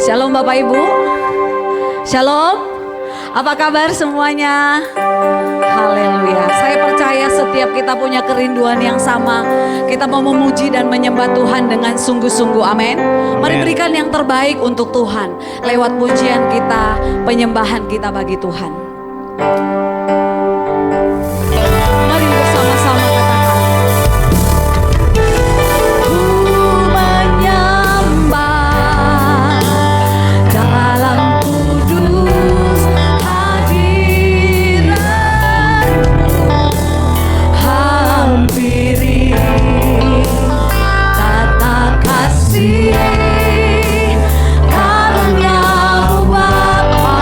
Shalom Bapak Ibu. Shalom. Apa kabar semuanya? Haleluya. Saya percaya setiap kita punya kerinduan yang sama. Kita mau memuji dan menyembah Tuhan dengan sungguh-sungguh. Amin. Mari berikan yang terbaik untuk Tuhan lewat pujian kita, penyembahan kita bagi Tuhan. Mari bersama-sama katakan. Karuniamu Bapa,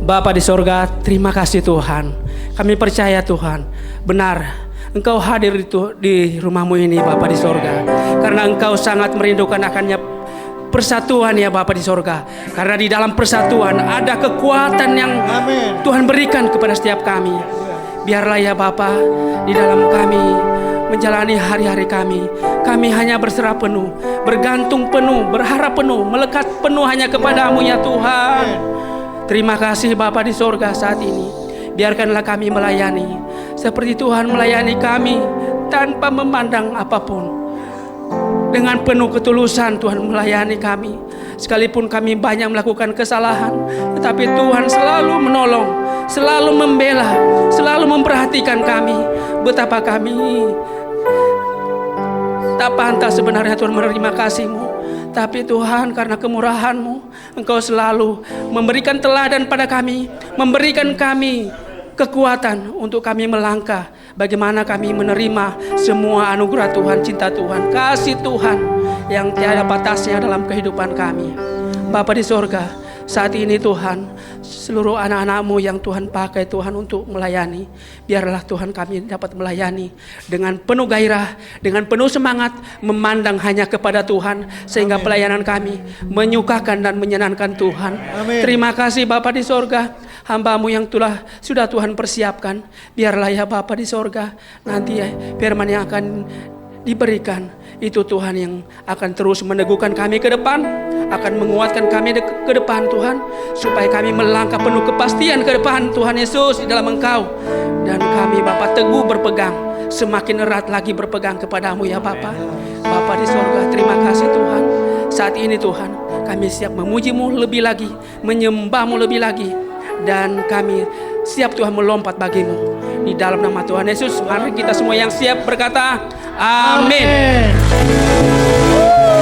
Bapa di sorga, terima kasih Tuhan. Kami percaya Tuhan, benar Engkau hadir di rumahmu ini Bapa di sorga. Karena Engkau sangat merindukan akannya persatuan ya Bapa di sorga. Karena di dalam persatuan ada kekuatan yang Tuhan berikan kepada setiap kami. Biarlah ya Bapa, di dalam kami menjalani hari-hari kami hanya berserah penuh, bergantung penuh, berharap penuh, melekat penuh hanya kepadamu ya Tuhan. Terima kasih Bapa di sorga saat ini. Biarkanlah kami melayani seperti Tuhan melayani kami tanpa memandang apapun. Dengan penuh ketulusan Tuhan melayani kami. Sekalipun kami banyak melakukan kesalahan, tetapi Tuhan selalu menolong, selalu membela, selalu memperhatikan kami. Betapa kami tak pantas sebenarnya Tuhan menerima kasih-Mu. Tapi Tuhan, karena kemurahan-Mu, Engkau selalu memberikan teladan pada kami, memberikan kami kekuatan untuk kami melangkah. Bagaimana kami menerima semua anugerah Tuhan, cinta Tuhan, kasih Tuhan yang tiada batasnya dalam kehidupan kami. Bapa di sorga, saat ini Tuhan, seluruh anak-anak-Mu yang Tuhan pakai Tuhan untuk melayani, biarlah Tuhan kami dapat melayani dengan penuh gairah, dengan penuh semangat, memandang hanya kepada Tuhan, sehingga pelayanan kami menyukakan dan menyenangkan Tuhan. Amin. Terima kasih Bapa di sorga, hamba-Mu yang sudah Tuhan persiapkan. Biarlah ya Bapa di sorga, nanti ya firman yang akan diberikan itu Tuhan yang akan terus meneguhkan kami ke depan, akan menguatkan kami ke depan Tuhan, supaya kami melangkah penuh kepastian ke depan Tuhan Yesus di dalam Engkau. Dan kami Bapa teguh berpegang, semakin erat lagi berpegang kepadamu ya Bapa. Bapa di sorga, terima kasih Tuhan. Saat ini Tuhan, kami siap memuji-Mu lebih lagi, menyembah-Mu lebih lagi, dan kami siap Tuhan melompat bagimu. Di dalam nama Tuhan Yesus, mari kita semua yang siap berkata amin.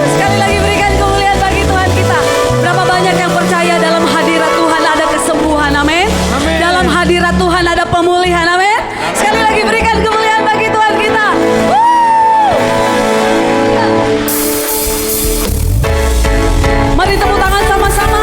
Sekali lagi berikan kemuliaan bagi Tuhan kita. Berapa banyak yang percaya dalam hadirat Tuhan ada kesembuhan, amin. Dalam hadirat Tuhan ada pemulihan, amin. Sekali lagi berikan kemuliaan bagi Tuhan kita. Mari tepuk tangan sama-sama.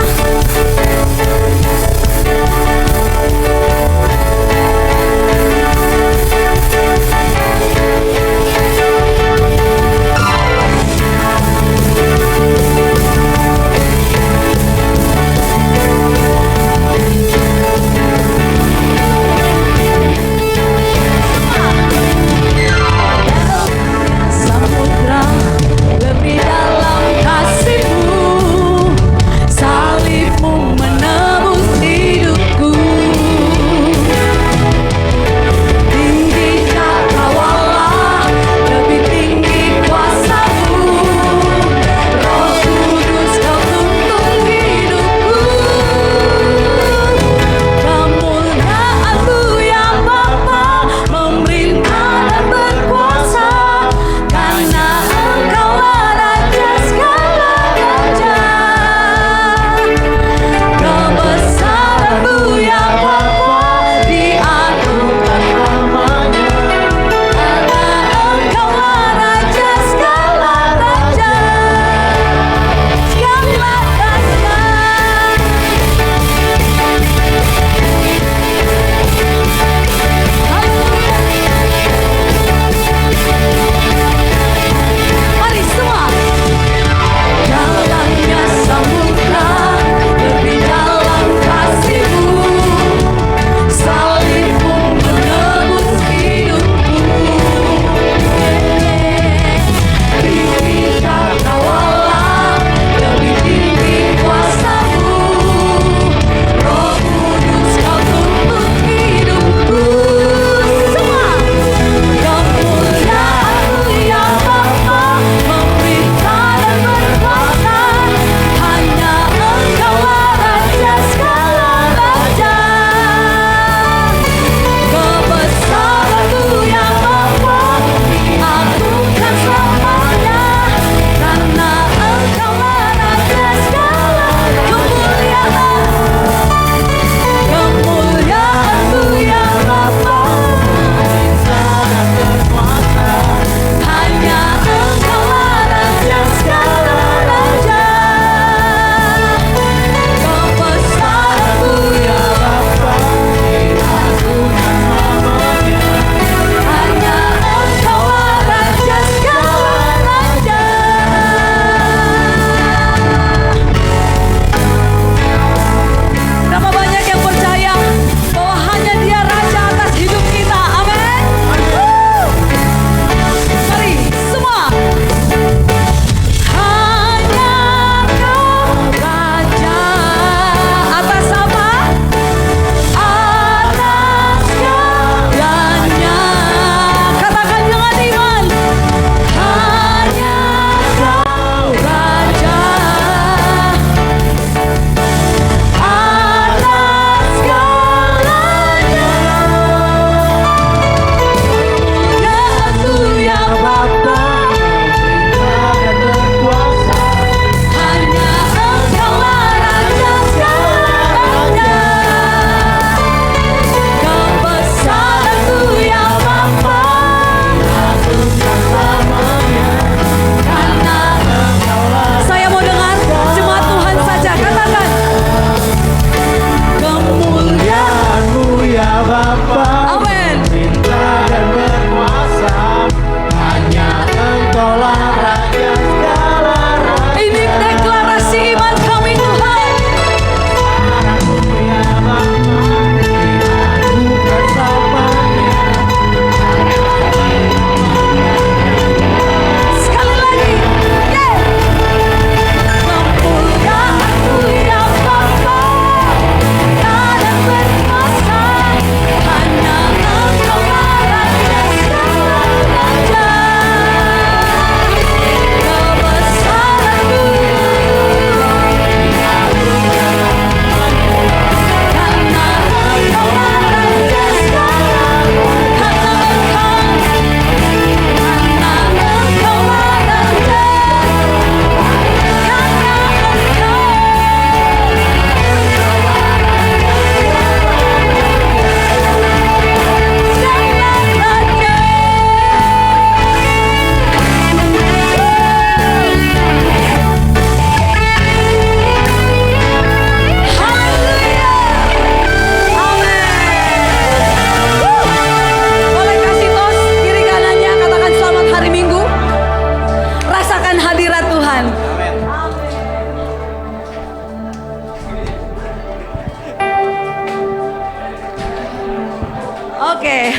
Oke.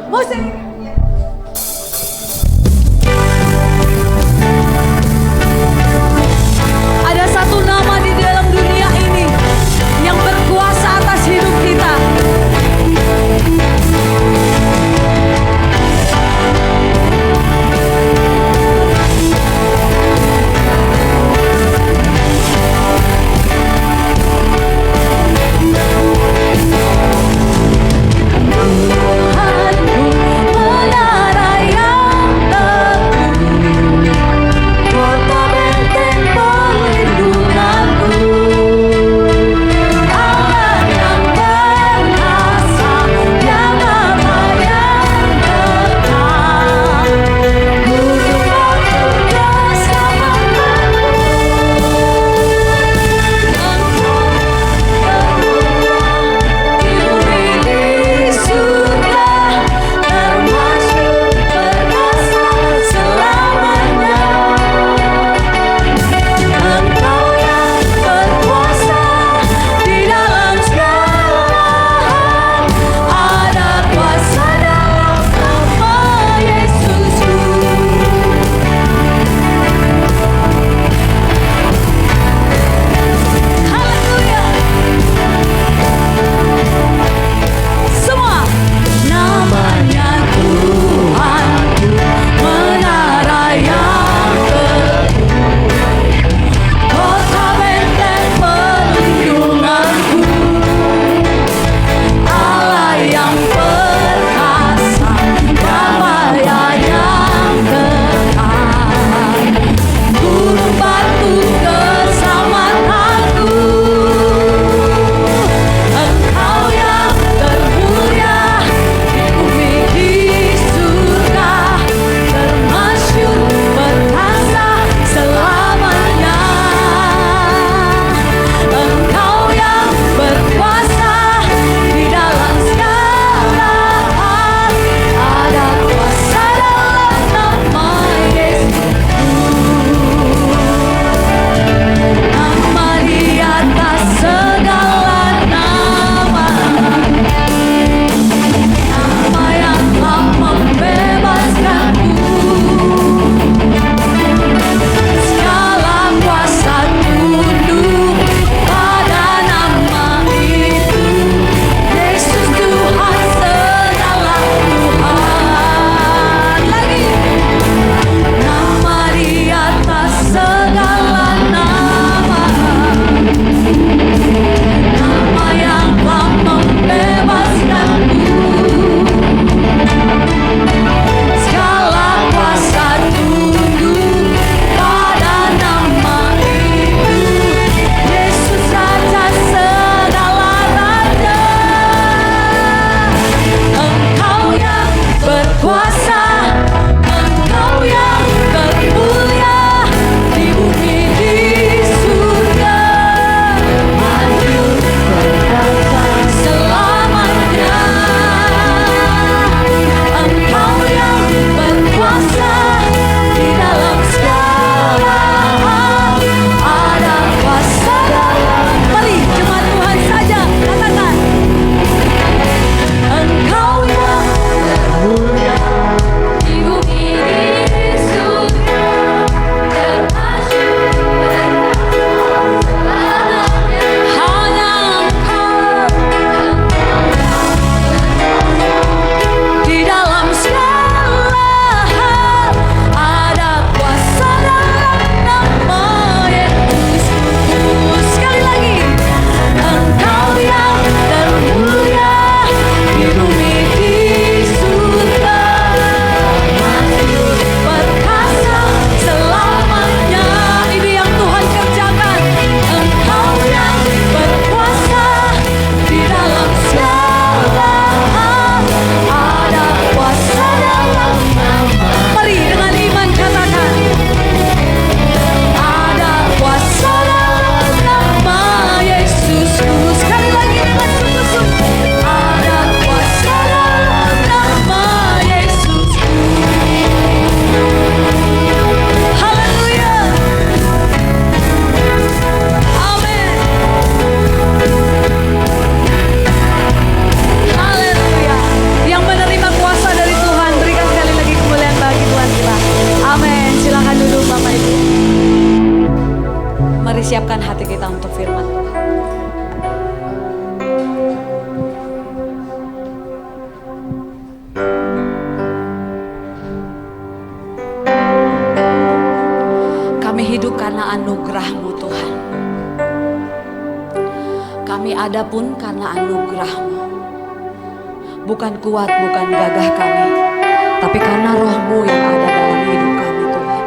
Musik. Ada satu nama di dalam dunia ini yang berkuasa atas hidup kita. Tuhanku anugerah-Mu Tuhan. Kami ada pun karena anugerah-Mu. Bukan kuat, bukan gagah kami, tapi karena Roh-Mu yang ada dalam hidup kami Tuhan.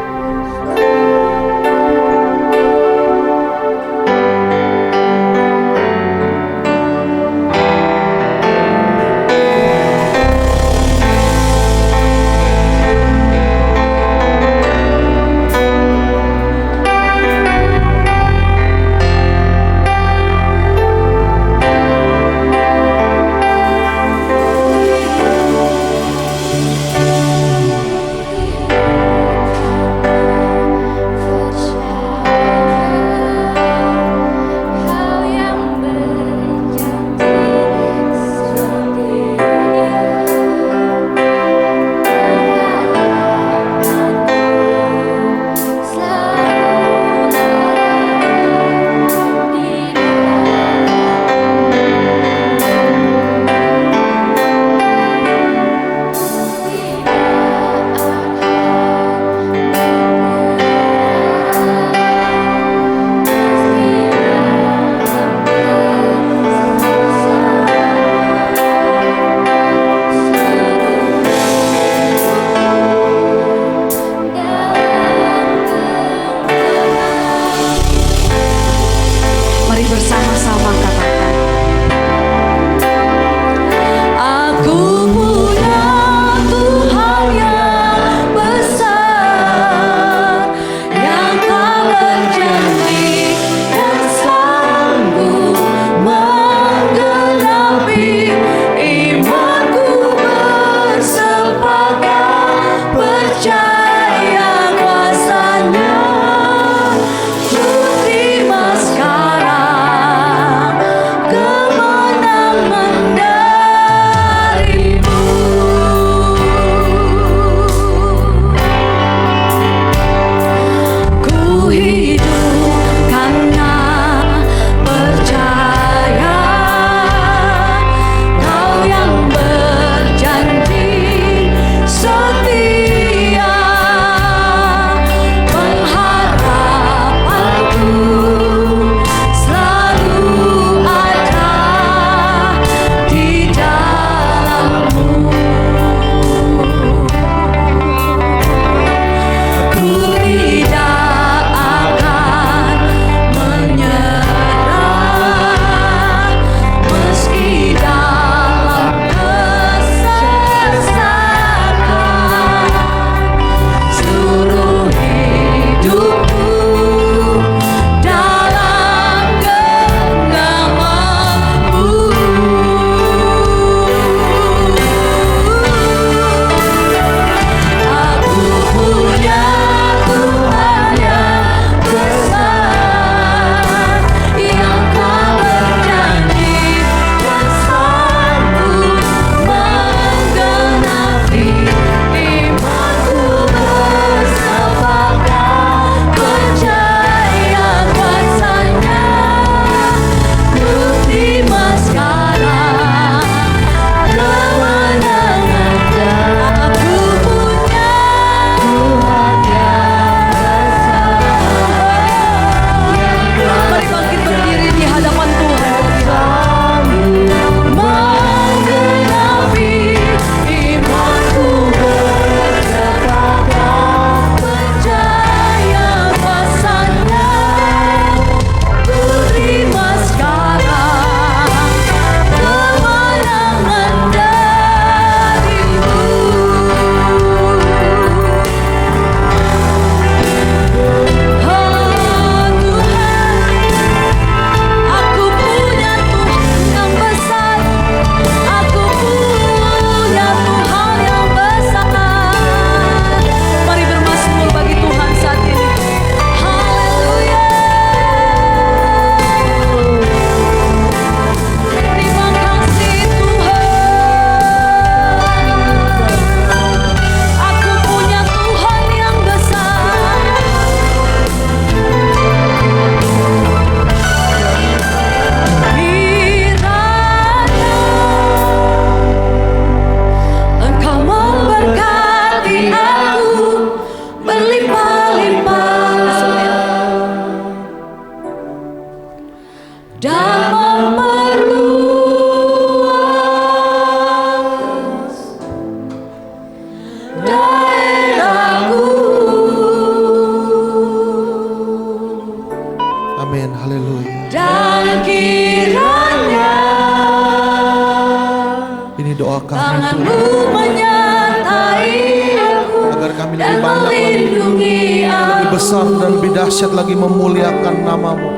berdoa kami Tanganmu menyertai aku agar kami dan lebih banyak lagi, melindungi lebih aku besar dan lebih dahsyat lagi memuliakan namamu,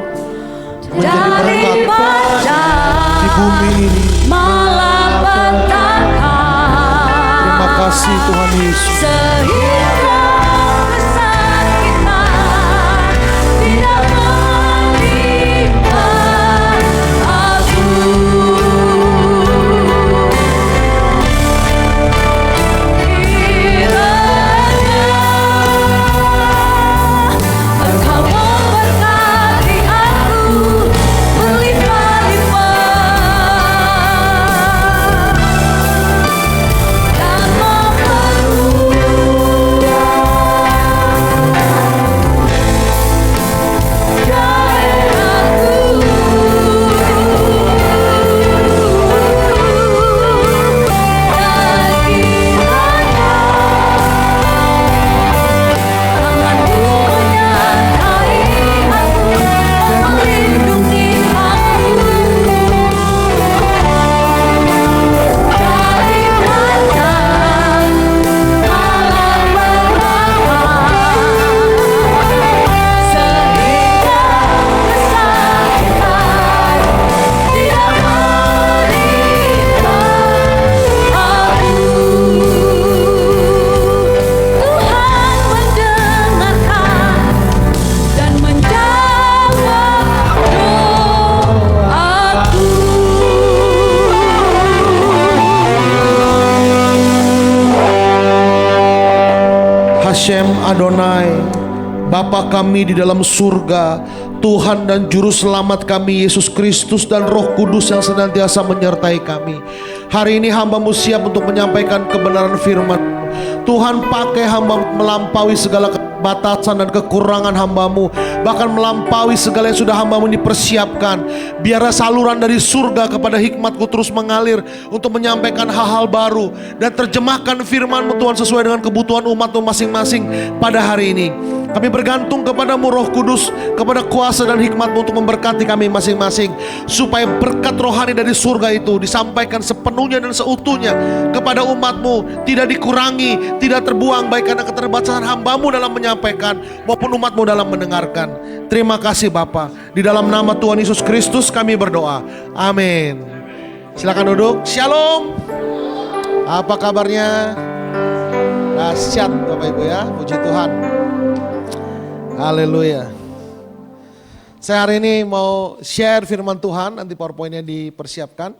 menjadi berkat daripada di bumi ini. malapetaka. Terima kasih Tuhan Yesus. Sehingga kesakitan tidak menimpa aku. Kiranya Engkau memberkati aku berlimpah-limpah dan Hashem Adonai, Bapa kami di dalam surga, Tuhan dan Juru Selamat kami Yesus Kristus dan Roh Kudus yang senantiasa menyertai kami. Hari ini hamba-Mu siap untuk menyampaikan kebenaran firman. Tuhan, pakai hamba melampaui segala batasan dan kekurangan hamba-Mu, bahkan melampaui segala yang sudah hamba-Mu dipersiapkan. Biarlah saluran dari surga kepada hikmat-Ku terus mengalir untuk menyampaikan hal-hal baru dan terjemahkan firman-Mu Tuhan sesuai dengan kebutuhan umat-Mu masing-masing pada hari ini. Kami bergantung kepada-Mu Roh Kudus, kepada kuasa dan hikmat-Mu untuk memberkati kami masing-masing, supaya berkat rohani dari surga itu disampaikan sepenuhnya dan seutuhnya kepada umat-Mu, tidak dikurangi, tidak terbuang baik karena keterbatasan hamba-Mu dalam menyampaikan maupun umat-Mu dalam mendengarkan. Terima kasih Bapa. Di dalam nama Tuhan Yesus Kristus kami berdoa. Amin. Silakan duduk. Shalom. Apa kabarnya? Dahsyat Bapak Ibu ya. Puji Tuhan. Haleluya. Saya hari ini mau share firman Tuhan, nanti PowerPoint-nya dipersiapkan.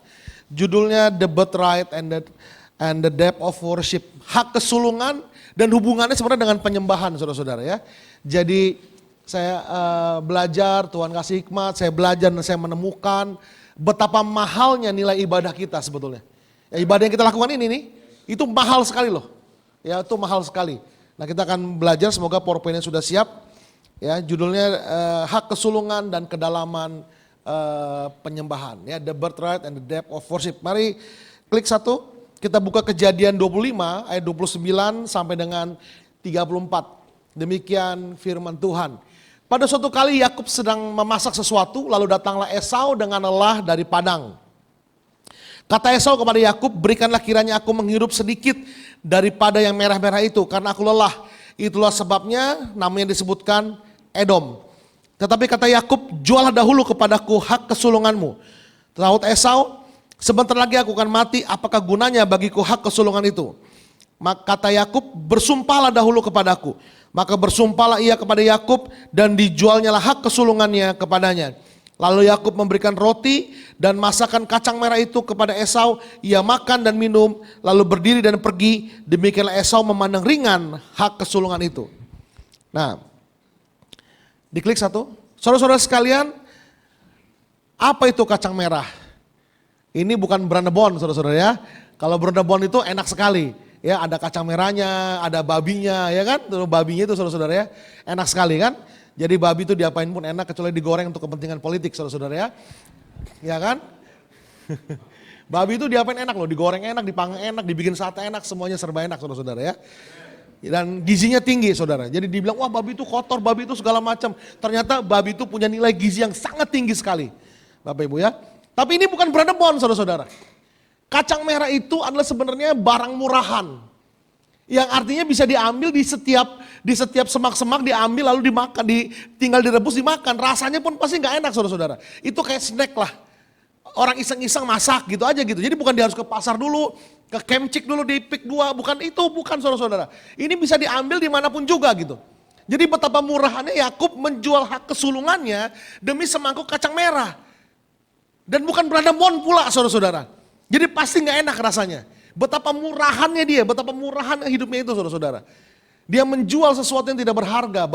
Judulnya The Birthright and the Depth of Worship. Hak kesulungan dan hubungannya sebenarnya dengan penyembahan saudara-saudara ya. Jadi saya belajar, Tuhan kasih hikmat, saya belajar dan saya menemukan betapa mahalnya nilai ibadah kita sebetulnya. Ya, ibadah yang kita lakukan ini nih, itu mahal sekali loh. Ya, itu mahal sekali. Nah, kita akan belajar, semoga PowerPoint-nya sudah siap. Ya, judulnya hak kesulungan dan kedalaman penyembahan. Ya, The Birthright and the Depth of Worship. Mari klik satu, kita buka Kejadian 25 ayat 29 sampai dengan 34. Demikian firman Tuhan. Pada suatu kali Yakub sedang memasak sesuatu, lalu datanglah Esau dengan lelah dari padang. Kata Esau kepada Yakub, berikanlah kiranya aku menghirup sedikit daripada yang merah-merah itu, karena aku lelah. Itulah sebabnya namanya disebutkan Edom. Tetapi kata Yakub, jualah dahulu kepadaku hak kesulunganmu. Sahut Esau, sebentar lagi aku akan mati, apakah gunanya bagiku hak kesulungan itu? Maka kata Yakub, bersumpahlah dahulu kepadaku. Maka bersumpahlah ia kepada Yakub dan dijualnyalah hak kesulungannya kepadanya. Lalu Yakub memberikan roti dan masakan kacang merah itu kepada Esau. Ia makan dan minum, lalu berdiri dan pergi. Demikianlah Esau memandang ringan hak kesulungan itu. Nah, diklik satu. Saudara-saudara sekalian, apa itu kacang merah? Ini bukan Brandebon saudara-saudara ya. Kalau Brandebon itu enak sekali. Ya, ada kacang merahnya, ada babinya, ya kan? Babinya itu saudara-saudara ya, enak sekali kan? Jadi babi itu diapain pun enak kecuali digoreng untuk kepentingan politik saudara-saudara ya. Ya kan? Babi itu diapain enak loh, digoreng enak, dipanggang enak, dibikin sate enak, semuanya serba enak saudara-saudara ya. Dan gizinya tinggi saudara. Jadi dibilang wah babi itu kotor, babi itu segala macam. Ternyata babi itu punya nilai gizi yang sangat tinggi sekali. Bapak Ibu ya. Tapi ini bukan Brandebon saudara-saudara. Kacang merah itu adalah sebenarnya barang murahan. Yang artinya bisa diambil di setiap semak-semak, diambil lalu dimakan, tinggal direbus dimakan. Rasanya pun pasti nggak enak saudara-saudara. Itu kayak snack lah. Orang iseng-iseng masak gitu aja gitu. Jadi bukan dia harus ke pasar dulu, ke Kemcik dulu di Pik 2. Bukan saudara-saudara. Ini bisa diambil dimanapun juga gitu. Jadi betapa murahannya Yakub menjual hak kesulungannya demi semangkuk kacang merah. Dan bukan berada mon pula saudara-saudara. Jadi pasti nggak enak rasanya. Betapa murahannya dia, betapa murahan hidupnya itu saudara-saudara. Dia menjual sesuatu yang tidak berharga,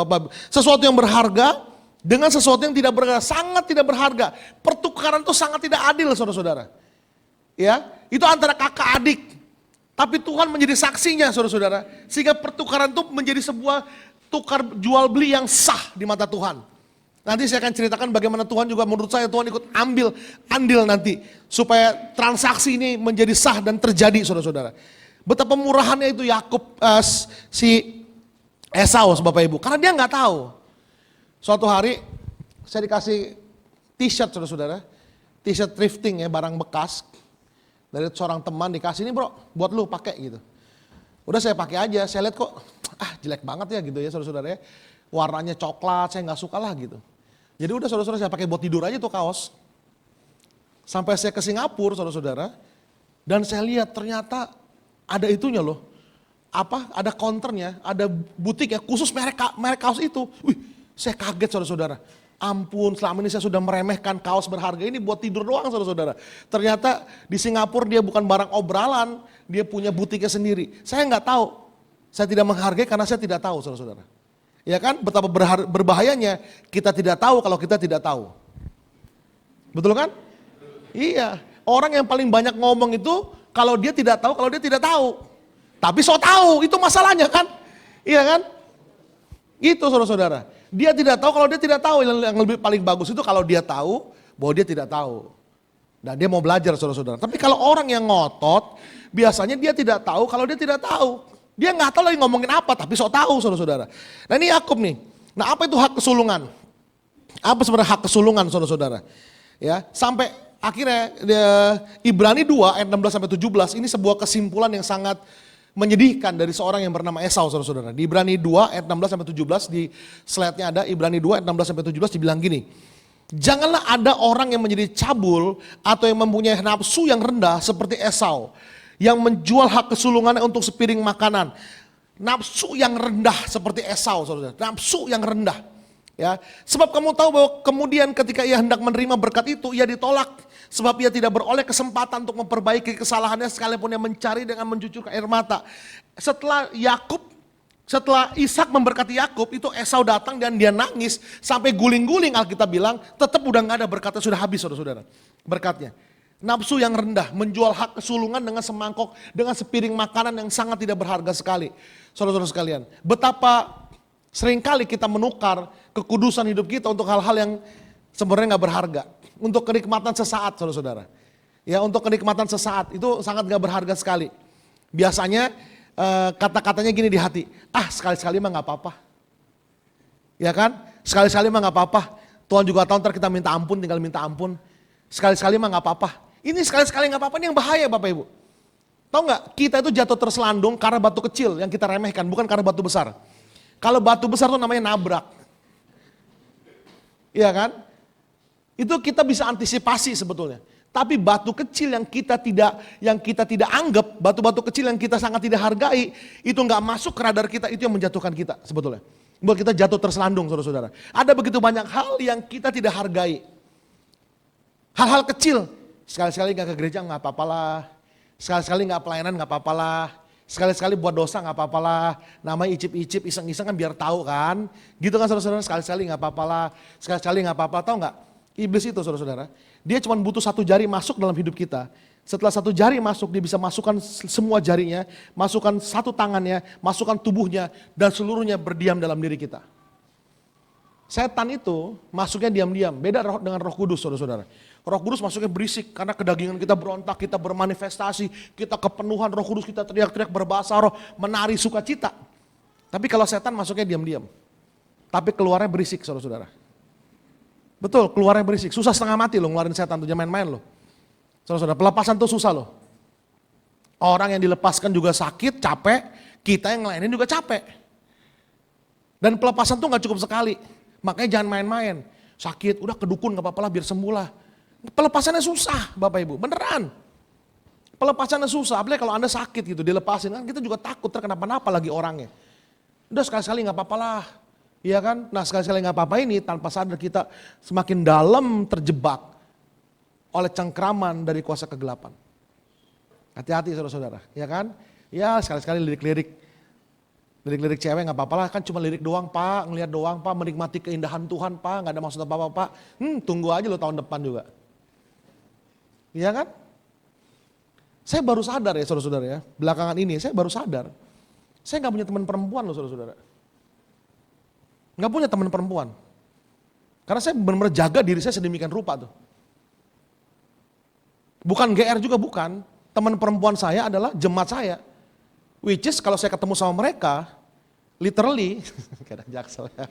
sesuatu yang berharga dengan sesuatu yang tidak berharga, sangat tidak berharga. Pertukaran itu sangat tidak adil saudara-saudara. Ya, itu antara kakak adik. Tapi Tuhan menjadi saksinya saudara-saudara. Sehingga pertukaran itu menjadi sebuah tukar jual beli yang sah di mata Tuhan. Nanti saya akan ceritakan bagaimana Tuhan juga menurut saya Tuhan ikut ambil andil nanti. Supaya transaksi ini menjadi sah dan terjadi saudara-saudara. Betapa murahannya itu Yakub si Esau Bapak Ibu. Karena dia nggak tahu. Suatu hari saya dikasih t-shirt saudara-saudara. T-shirt thrifting ya, barang bekas. Dari seorang teman dikasih, ini bro buat lu pakai gitu. Udah saya pakai aja, saya lihat kok jelek banget ya gitu ya saudara-saudara ya. Warnanya coklat, saya nggak suka lah gitu. Jadi udah saudara-saudara saya pakai buat tidur aja tuh kaos. Sampai saya ke Singapura saudara-saudara. Dan saya lihat ternyata ada itunya loh. Ada counternya, ada butik ya khusus merek kaos itu. Wih, saya kaget saudara-saudara. Ampun, selama ini saya sudah meremehkan kaos berharga ini buat tidur doang saudara-saudara. Ternyata di Singapura dia bukan barang obralan, dia punya butiknya sendiri. Saya nggak tahu, saya tidak menghargai karena saya tidak tahu saudara-saudara. Ya kan, betapa berbahayanya kita tidak tahu kalau kita tidak tahu. Betul kan? Iya, orang yang paling banyak ngomong itu kalau dia tidak tahu, kalau dia tidak tahu. Tapi so tahu, itu masalahnya kan? Iya kan? Itu saudara-saudara. Dia tidak tahu kalau dia tidak tahu. Yang lebih paling bagus itu kalau dia tahu bahwa dia tidak tahu. Dan dia mau belajar saudara-saudara. Tapi kalau orang yang ngotot, biasanya dia tidak tahu kalau dia tidak tahu. Dia nggak tahu lagi ngomongin apa, tapi sok tahu saudara-saudara. Nah ini Yakub nih. Nah apa itu hak kesulungan? Apa sebenarnya hak kesulungan saudara-saudara? Ya, sampai akhirnya Ibrani 2 ayat 16 sampai 17 ini sebuah kesimpulan yang sangat menyedihkan dari seorang yang bernama Esau saudara-saudara. Di Ibrani 2 ayat 16 sampai 17 di slide-nya ada Ibrani 2 ayat 16 sampai 17 dibilang gini. Janganlah ada orang yang menjadi cabul atau yang mempunyai nafsu yang rendah seperti Esau yang menjual hak kesulungannya untuk sepiring makanan. Nafsu yang rendah seperti Esau saudara. Nafsu yang rendah. Ya, sebab kamu tahu bahwa kemudian ketika ia hendak menerima berkat itu ia ditolak sebab ia tidak beroleh kesempatan untuk memperbaiki kesalahannya sekalipun ia mencari dengan mencucurkan air mata. Setelah Ishak memberkati Yakub itu Esau datang dan dia nangis sampai guling-guling Alkitab bilang tetap udah nggak ada berkatnya, sudah habis saudara-saudara berkatnya. Nafsu yang rendah, menjual hak kesulungan dengan semangkok, dengan sepiring makanan yang sangat tidak berharga sekali. Saudara-saudara sekalian, betapa seringkali kita menukar kekudusan hidup kita untuk hal-hal yang sebenarnya gak berharga. Untuk kenikmatan sesaat saudara-saudara. Ya untuk kenikmatan sesaat itu sangat gak berharga sekali. Biasanya kata-katanya gini di hati, sekali-sekali mah gak apa-apa. Ya kan, sekali-sekali mah gak apa-apa. Tuhan juga tahu ntar kita minta ampun, tinggal minta ampun. Sekali-sekali mah gak apa-apa. Ini sekali-sekali gak apa-apa, ini yang bahaya Bapak Ibu. Tahu gak, kita itu jatuh terselandung karena batu kecil yang kita remehkan, bukan karena batu besar. Kalau batu besar itu namanya nabrak. Iya kan? Itu kita bisa antisipasi sebetulnya. Tapi batu kecil yang kita tidak anggap, batu-batu kecil yang kita sangat tidak hargai, itu gak masuk ke radar kita, itu yang menjatuhkan kita sebetulnya. Buat kita jatuh terselandung saudara-saudara. Ada begitu banyak hal yang kita tidak hargai. Hal-hal kecil, sekali-sekali gak ke gereja gak apa-apalah, sekali-sekali gak pelayanan gak apa-apalah, sekali-sekali buat dosa gak apa-apalah, namanya icip-icip, iseng-iseng kan biar tahu kan, gitu kan saudara-saudara, sekali-sekali gak apa-apalah, sekali-sekali gak apa-apa, tahu gak? Iblis itu saudara-saudara, dia cuma butuh satu jari masuk dalam hidup kita, setelah satu jari masuk dia bisa masukkan semua jarinya, masukkan satu tangannya, masukkan tubuhnya, dan seluruhnya berdiam dalam diri kita. Setan itu masuknya diam-diam, beda dengan Roh Kudus saudara-saudara. Roh Kudus masuknya berisik karena kedagingan kita berontak, kita bermanifestasi, kita kepenuhan Roh Kudus, kita teriak-teriak berbahasa roh, menari sukacita. Tapi kalau setan masuknya diam-diam. Tapi keluarnya berisik saudara-saudara. Betul, keluarnya berisik. Susah setengah mati loh ngeluarin setan tuh, jangan main-main loh. Saudara-saudara, pelepasan tuh susah loh. Orang yang dilepaskan juga sakit, capek, kita yang ngelayanin juga capek. Dan pelepasan tuh gak cukup sekali, makanya jangan main-main. Sakit, udah kedukun gak apa-apa lah biar sembuh lah. Pelepasannya susah Bapak Ibu, beneran. Pelepasannya susah, apalagi kalau Anda sakit gitu, dilepasin kan kita juga takut terkenapa-napa lagi orangnya. Udah sekali-sekali gak apa-apa lah, iya kan? Nah sekali-sekali gak apa-apa ini tanpa sadar kita semakin dalam terjebak oleh cengkraman dari kuasa kegelapan. Hati-hati saudara-saudara, ya kan? Ya sekali-sekali lirik cewek gak apa-apa lah, kan cuma lirik doang Pak, ngelihat doang Pak, menikmati keindahan Tuhan Pak, gak ada maksud apa-apa Pak. Tunggu aja lo tahun depan juga. Iya kan? Saya baru sadar ya saudara-saudara ya, belakangan ini saya baru sadar. Saya gak punya teman perempuan loh saudara-saudara. Gak punya teman perempuan. Karena saya benar-benar jaga diri saya sedemikian rupa tuh. Bukan GR juga bukan, teman perempuan saya adalah jemaat saya. Which is kalau saya ketemu sama mereka, literally, kayak anak jaksel ya.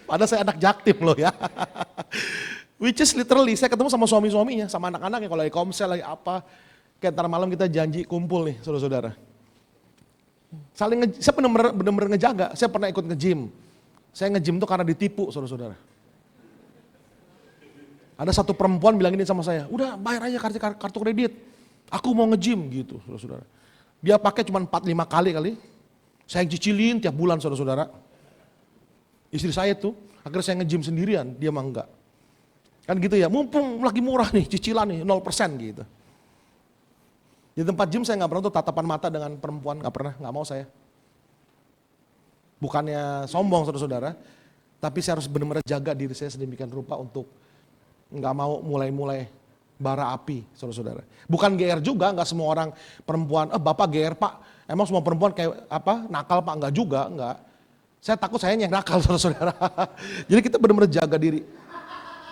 Padahal saya anak jaktim loh ya. Which is literally saya ketemu sama suami-suaminya, sama anak-anaknya kalau lagi komsel, lagi apa. Kayak ntar malam kita janji kumpul nih saudara-saudara. Saya benar-benar ngejaga, saya pernah ikut nge-gym. Saya nge-gym tuh karena ditipu saudara-saudara. Ada satu perempuan bilang ini sama saya, udah bayar aja kartu kredit. Aku mau nge-gym gitu saudara-saudara. Dia pakai cuma 4-5 kali. Saya cicilin tiap bulan saudara-saudara. Istri saya tuh, akhirnya saya nge-gym sendirian, dia mah enggak. Kan gitu ya, mumpung lagi murah nih, cicilan nih, 0% gitu. Di tempat gym saya gak pernah tuh tatapan mata dengan perempuan, gak pernah, gak mau saya. Bukannya sombong saudara-saudara, tapi saya harus benar-benar jaga diri saya sedemikian rupa untuk gak mau mulai-mulai bara api saudara-saudara. Bukan GR juga, gak semua orang perempuan, Bapak GR Pak, emang semua perempuan kayak apa nakal Pak, enggak juga, enggak. Saya takut saya yang nakal saudara-saudara. Jadi kita benar-benar jaga diri.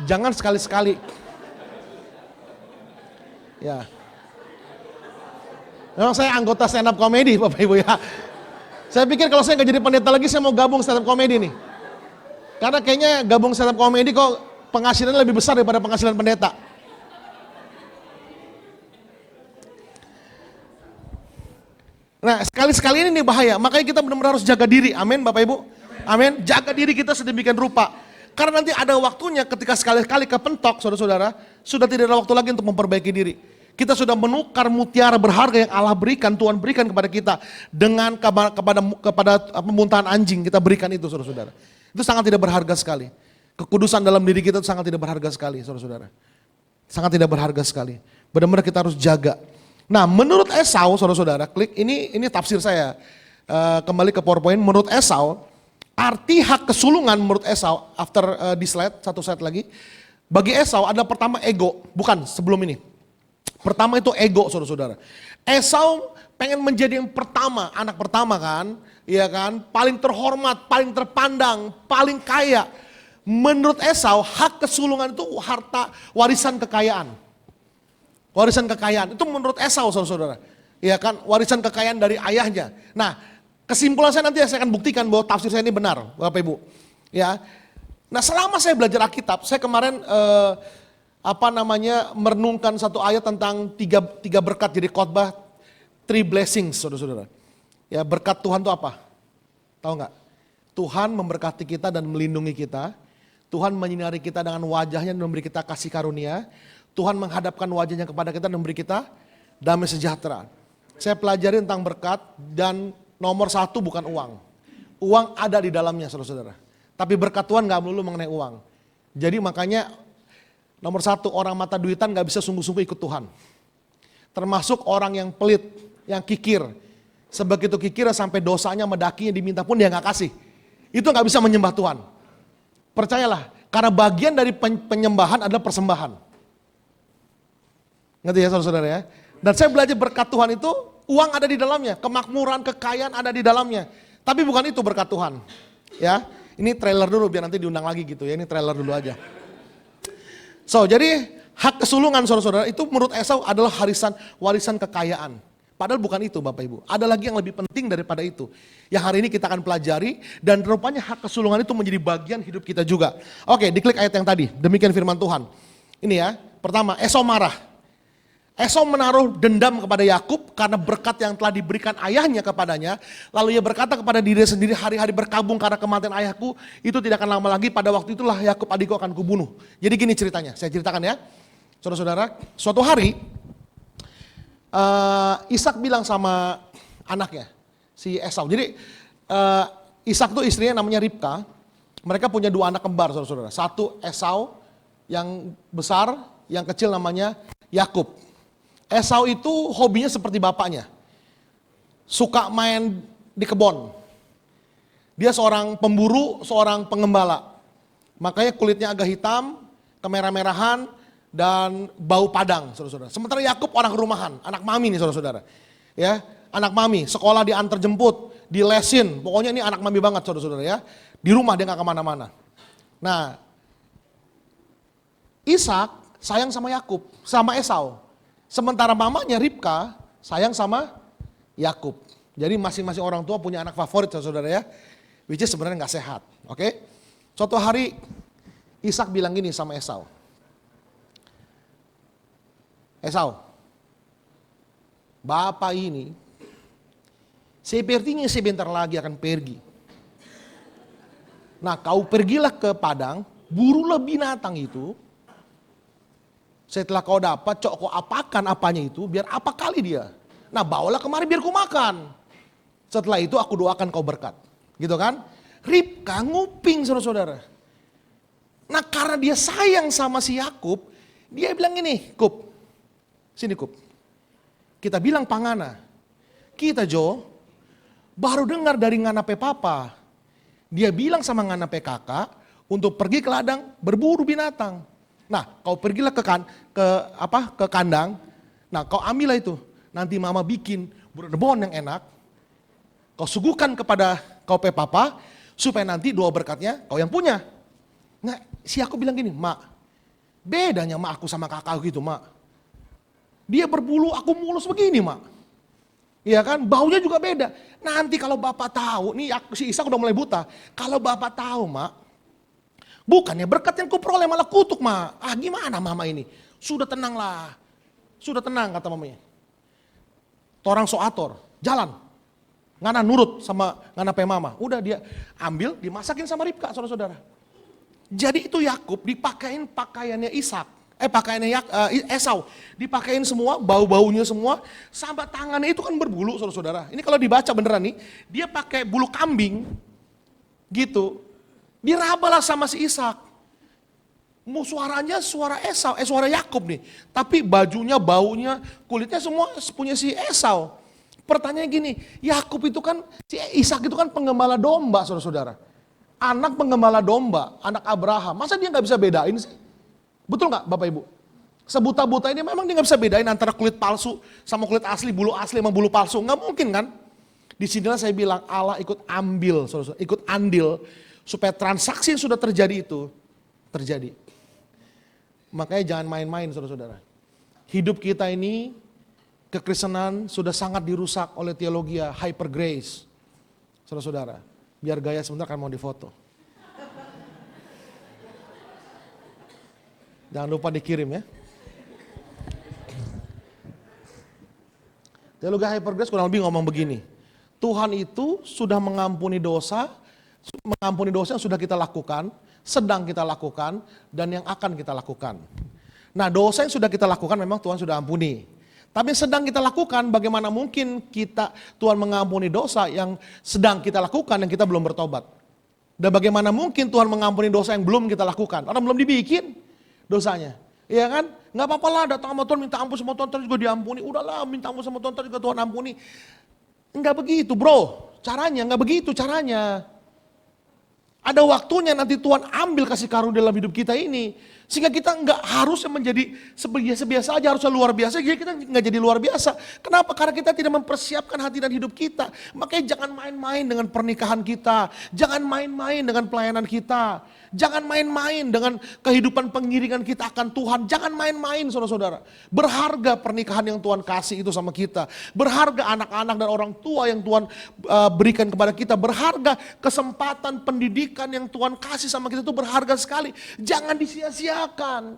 Jangan sekali-sekali. Ya. Memang saya anggota stand up comedy Bapak Ibu ya. Saya pikir kalau saya nggak jadi pendeta lagi saya mau gabung stand up comedy nih. Karena kayaknya gabung stand up comedy kok penghasilannya lebih besar daripada penghasilan pendeta. Nah sekali-sekali ini nih bahaya, makanya kita benar-benar harus jaga diri, amin Bapak Ibu. Amin, jaga diri kita sedemikian rupa. Karena nanti ada waktunya ketika sekali-kali kepentok saudara-saudara, sudah tidak ada waktu lagi untuk memperbaiki diri. Kita sudah menukar mutiara berharga yang Allah berikan, Tuhan berikan kepada kita dengan kepada muntahan anjing kita berikan itu saudara-saudara. Itu sangat tidak berharga sekali. Kekudusan dalam diri kita itu sangat tidak berharga sekali saudara-saudara. Sangat tidak berharga sekali. Benar-benar kita harus jaga. Nah menurut Esau saudara-saudara, klik ini tafsir saya. Kembali ke PowerPoint, menurut Esau, arti hak kesulungan menurut Esau, after di slide, satu slide lagi. Bagi Esau ada pertama ego, bukan sebelum ini. Pertama itu ego saudara-saudara. Esau pengen menjadi yang pertama, anak pertama kan, iya kan, paling terhormat, paling terpandang, paling kaya. Menurut Esau hak kesulungan itu harta warisan kekayaan. Warisan kekayaan itu menurut Esau saudara-saudara. Iya kan, warisan kekayaan dari ayahnya. Nah, kesimpulan saya nanti saya akan buktikan bahwa tafsir saya ini benar, Bapak Ibu. Ya. Nah, selama saya belajar Alkitab, saya kemarin merenungkan satu ayat tentang tiga berkat jadi khotbah, 3 blessings, saudara-saudara. Ya, berkat Tuhan itu apa? Tahu nggak? Tuhan memberkati kita dan melindungi kita. Tuhan menyinari kita dengan wajahnya dan memberi kita kasih karunia. Tuhan menghadapkan wajahnya kepada kita dan memberi kita damai sejahtera. Saya pelajari tentang berkat dan nomor 1 bukan uang. Uang ada di dalamnya saudara-saudara. Tapi berkat Tuhan gak melulu mengenai uang. Jadi makanya nomor 1 orang mata duitan gak bisa sungguh-sungguh ikut Tuhan. Termasuk orang yang pelit, yang kikir. Sebegitu kikir sampai dosanya medakinya diminta pun dia gak kasih. Itu gak bisa menyembah Tuhan. Percayalah, karena bagian dari penyembahan adalah persembahan. Ngerti ya saudara-saudara ya. Dan saya belajar berkat Tuhan itu uang ada di dalamnya, kemakmuran, kekayaan ada di dalamnya. Tapi bukan itu berkat Tuhan. Ya, ini trailer dulu biar nanti diundang lagi gitu ya. Ini trailer dulu aja. So, jadi hak kesulungan saudara-saudara itu menurut Esau adalah warisan kekayaan. Padahal bukan itu Bapak Ibu. Ada lagi yang lebih penting daripada itu. Yang hari ini kita akan pelajari dan rupanya hak kesulungan itu menjadi bagian hidup kita juga. Oke, diklik ayat yang tadi. Demikian firman Tuhan. Ini ya, pertama Esau marah. Esau menaruh dendam kepada Yakub karena berkat yang telah diberikan ayahnya kepadanya. Lalu ia berkata kepada diri sendiri, hari-hari berkabung karena kematian ayahku, itu tidak akan lama lagi, pada waktu itulah Yakub adikku akan kubunuh. Jadi gini ceritanya, saya ceritakan ya. Saudara-saudara, suatu hari Ishak bilang sama anaknya, si Esau. Jadi Ishak tuh istrinya namanya Ribka. Mereka punya 2 anak kembar, saudara-saudara. Satu Esau yang besar, yang kecil namanya Yakub. Esau itu hobinya seperti bapaknya. Suka main di kebun. Dia seorang pemburu, seorang pengembala. Makanya kulitnya agak hitam, kemerah-merahan, dan bau padang, saudara-saudara. Sementara Yakub orang rumahan, anak mami nih saudara-saudara. Ya, anak mami, sekolah diantar jemput, dilesin. Pokoknya ini anak mami banget saudara-saudara ya. Di rumah dia gak kemana-mana. Nah, Ishak sayang sama Yakub, sama Esau. Sementara mamanya Ribka sayang sama Yakub. Jadi masing-masing orang tua punya anak favorit saudara ya. Which is sebenarnya gak sehat. Oke? Suatu hari Ishak bilang gini sama Esau. Esau, bapak ini sepertinya sebentar lagi akan pergi. Nah kau pergilah ke padang, burulah binatang itu. Setelah kau dapat, kau apakan apanya itu, biar apa kali dia. Nah bawalah kemari biar ku makan. Setelah itu aku doakan kau berkat. Gitu kan? Ribka nguping saudara-saudara. Nah karena dia sayang sama si Yakub, dia bilang gini, Kub, sini Kub. Kita bilang pangana, kita Jo, baru dengar dari nganape papa. Dia bilang sama nganape kakak, untuk pergi ke ladang berburu binatang. Nah, kau pergilah ke kandang. Nah, kau ambillah itu. Nanti mama bikin buron yang enak. Kau suguhkan kepada kau pe papa supaya nanti 2 berkatnya kau yang punya. Nah, si aku bilang gini, Mak, bedanya mak aku sama kakak gitu, Mak. Dia berbulu, aku mulus begini, Mak. Iya kan? Baunya juga beda. Nanti kalau bapak tahu, nih si Ishak udah mulai buta. Kalau bapak tahu, Mak, bukannya berkat yang kuperoleh malah kutuk, Ma. Ah gimana mama ini? Sudah tenanglah. Sudah tenang kata mamanya. Torang so ator, jalan. Ngana nurut sama ngana pe mama. Udah dia ambil, dimasakin sama Ribka, saudara-saudara. Jadi itu Yakub dipakein pakaiannya pakaiannya Esau. Dipakein semua, bau-baunya semua. Sampai tangannya itu kan berbulu, saudara-saudara. Ini kalau dibaca beneran nih, dia pakai bulu kambing. Gitu. Dirabalah sama si Ishak. Suaranya suara Esau, suara Yakub nih. Tapi bajunya, baunya, kulitnya semua punya si Esau. Pertanyaannya gini, Yakub itu kan, si Ishak itu kan penggembala domba saudara-saudara. Anak penggembala domba, anak Abraham. Masa dia gak bisa bedain sih? Betul gak Bapak Ibu? Sebuta-buta ini memang dia gak bisa bedain antara kulit palsu sama kulit asli, bulu asli sama bulu palsu. Gak mungkin kan? Disinilah saya bilang Allah ikut ambil, saudara-saudara, ikut andil. Supaya transaksi yang sudah terjadi itu terjadi. Makanya jangan main-main saudara-saudara. Hidup kita ini, kekristenan sudah sangat dirusak oleh teologi hyper grace. Saudara-saudara, biar gaya sebentar kan mau difoto. Jangan lupa dikirim ya. Teologi hyper grace kurang lebih ngomong begini. Tuhan itu sudah mengampuni dosa yang sudah kita lakukan, sedang kita lakukan, dan yang akan kita lakukan. Nah dosa yang sudah kita lakukan memang Tuhan sudah ampuni. Tapi yang sedang kita lakukan, bagaimana mungkin Tuhan mengampuni dosa yang sedang kita lakukan yang kita belum bertobat. Dan bagaimana mungkin Tuhan mengampuni dosa yang belum kita lakukan, orang belum dibikin dosanya. Iya kan? Gak apa-apa lah datang sama Tuhan, minta ampun sama Tuhan, terus juga diampuni. Udahlah minta ampun sama Tuhan, terus juga Tuhan ampuni. Enggak begitu bro, caranya enggak begitu caranya. Ada waktunya nanti Tuhan ambil kasih karunia dalam hidup kita ini. Sehingga kita nggak harusnya menjadi biasa aja, harusnya luar biasa. Jadi kita nggak jadi luar biasa. Kenapa? Karena kita tidak mempersiapkan hati dan hidup kita. Makanya jangan main-main dengan pernikahan kita. Jangan main-main dengan pelayanan kita. Jangan main-main dengan kehidupan pengiringan kita akan Tuhan. Jangan main-main saudara-saudara. Berharga pernikahan yang Tuhan kasih itu sama kita. Berharga anak-anak dan orang tua yang Tuhan berikan kepada kita. Berharga kesempatan pendidikan yang Tuhan kasih sama kita itu berharga sekali. Jangan disia-siakan.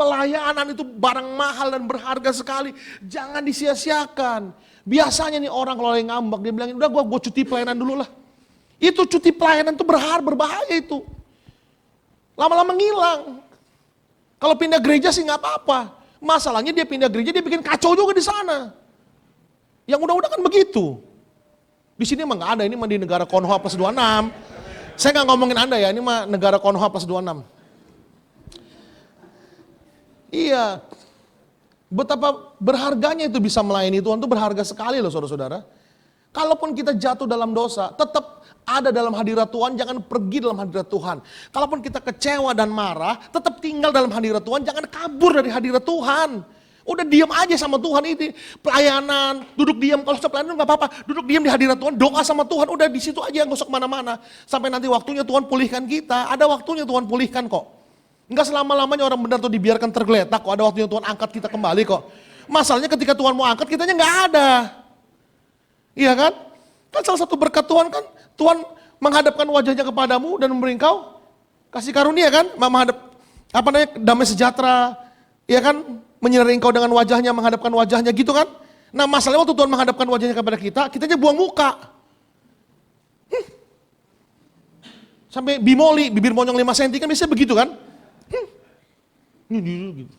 Pelayanan itu barang mahal dan berharga sekali. Jangan disia-siakan. Biasanya nih orang kalau lagi ngambek, dia bilang, udah gue cuti pelayanan dulu lah. Itu cuti pelayanan itu berbahaya itu. Lama-lama ngilang. Kalau pindah gereja sih nggak apa-apa. Masalahnya dia pindah gereja, dia bikin kacau juga di sana. Yang udah-udah kan begitu. Di sini emang nggak ada, ini mah di negara Konoha plus 26. Saya nggak ngomongin Anda ya, ini mah negara Konoha plus 26. Iya, betapa berharganya itu bisa melayani Tuhan, itu berharga sekali loh saudara-saudara. Kalaupun kita jatuh dalam dosa, tetap ada dalam hadirat Tuhan, jangan pergi dalam hadirat Tuhan. Kalaupun kita kecewa dan marah, tetap tinggal dalam hadirat Tuhan, jangan kabur dari hadirat Tuhan. Udah diam aja sama Tuhan ini, pelayanan, duduk diam, kalau pelayanan nggak apa-apa, duduk diam di hadirat Tuhan, doa sama Tuhan, udah di situ aja, nggak usah kemana-mana. Sampai nanti waktunya Tuhan pulihkan kita, ada waktunya Tuhan pulihkan kok. Enggak selama-lamanya orang benar tuh dibiarkan tergeletak kok, ada waktunya Tuhan angkat kita kembali kok. Masalahnya ketika Tuhan mau angkat, kitanya nggak ada. Iya kan? Kan salah satu berkat Tuhan kan, Tuhan menghadapkan wajahnya kepadamu dan memberi engkau kasih karunia kan, damai sejahtera, ya kan, menyinari engkau dengan wajahnya, menghadapkan wajahnya gitu kan. Nah masalahnya waktu Tuhan menghadapkan wajahnya kepada kita, kitanya buang muka. Sampai bimoli, bibir monyong 5 cm kan biasanya begitu kan. Gitu.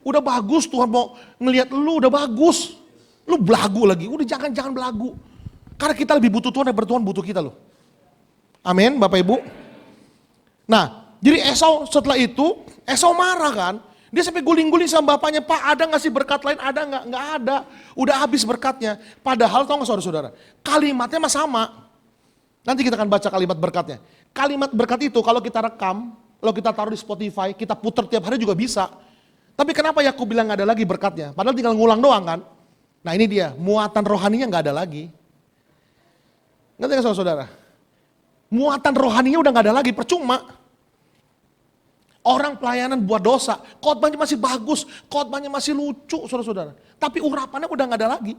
Udah bagus Tuhan mau ngelihat lu, udah bagus. Lu belagu lagi, udah jangan belagu. Karena kita lebih butuh Tuhan daripada Tuhan butuh kita loh. Amin Bapak Ibu. Nah, jadi Esau setelah itu, Esau marah kan. Dia sampai guling-guling sama bapaknya, Pak ada gak sih berkat lain? Ada gak? Gak ada. Udah habis berkatnya. Padahal tau gak saudara-saudara, kalimatnya mah sama. Nanti kita akan baca kalimat berkatnya. Kalimat berkat itu kalau kita rekam, kalau kita taruh di Spotify, kita putar tiap hari juga bisa. Tapi kenapa Yakub bilang gak ada lagi berkatnya? Padahal tinggal ngulang doang kan. Nah ini dia, muatan rohaninya gak ada lagi. Ngerti gak saudara-saudara? Muatan rohaninya udah gak ada lagi, percuma. Orang pelayanan buat dosa, khotbahnya masih bagus, khotbahnya masih lucu saudara-saudara. Tapi urapannya udah gak ada lagi.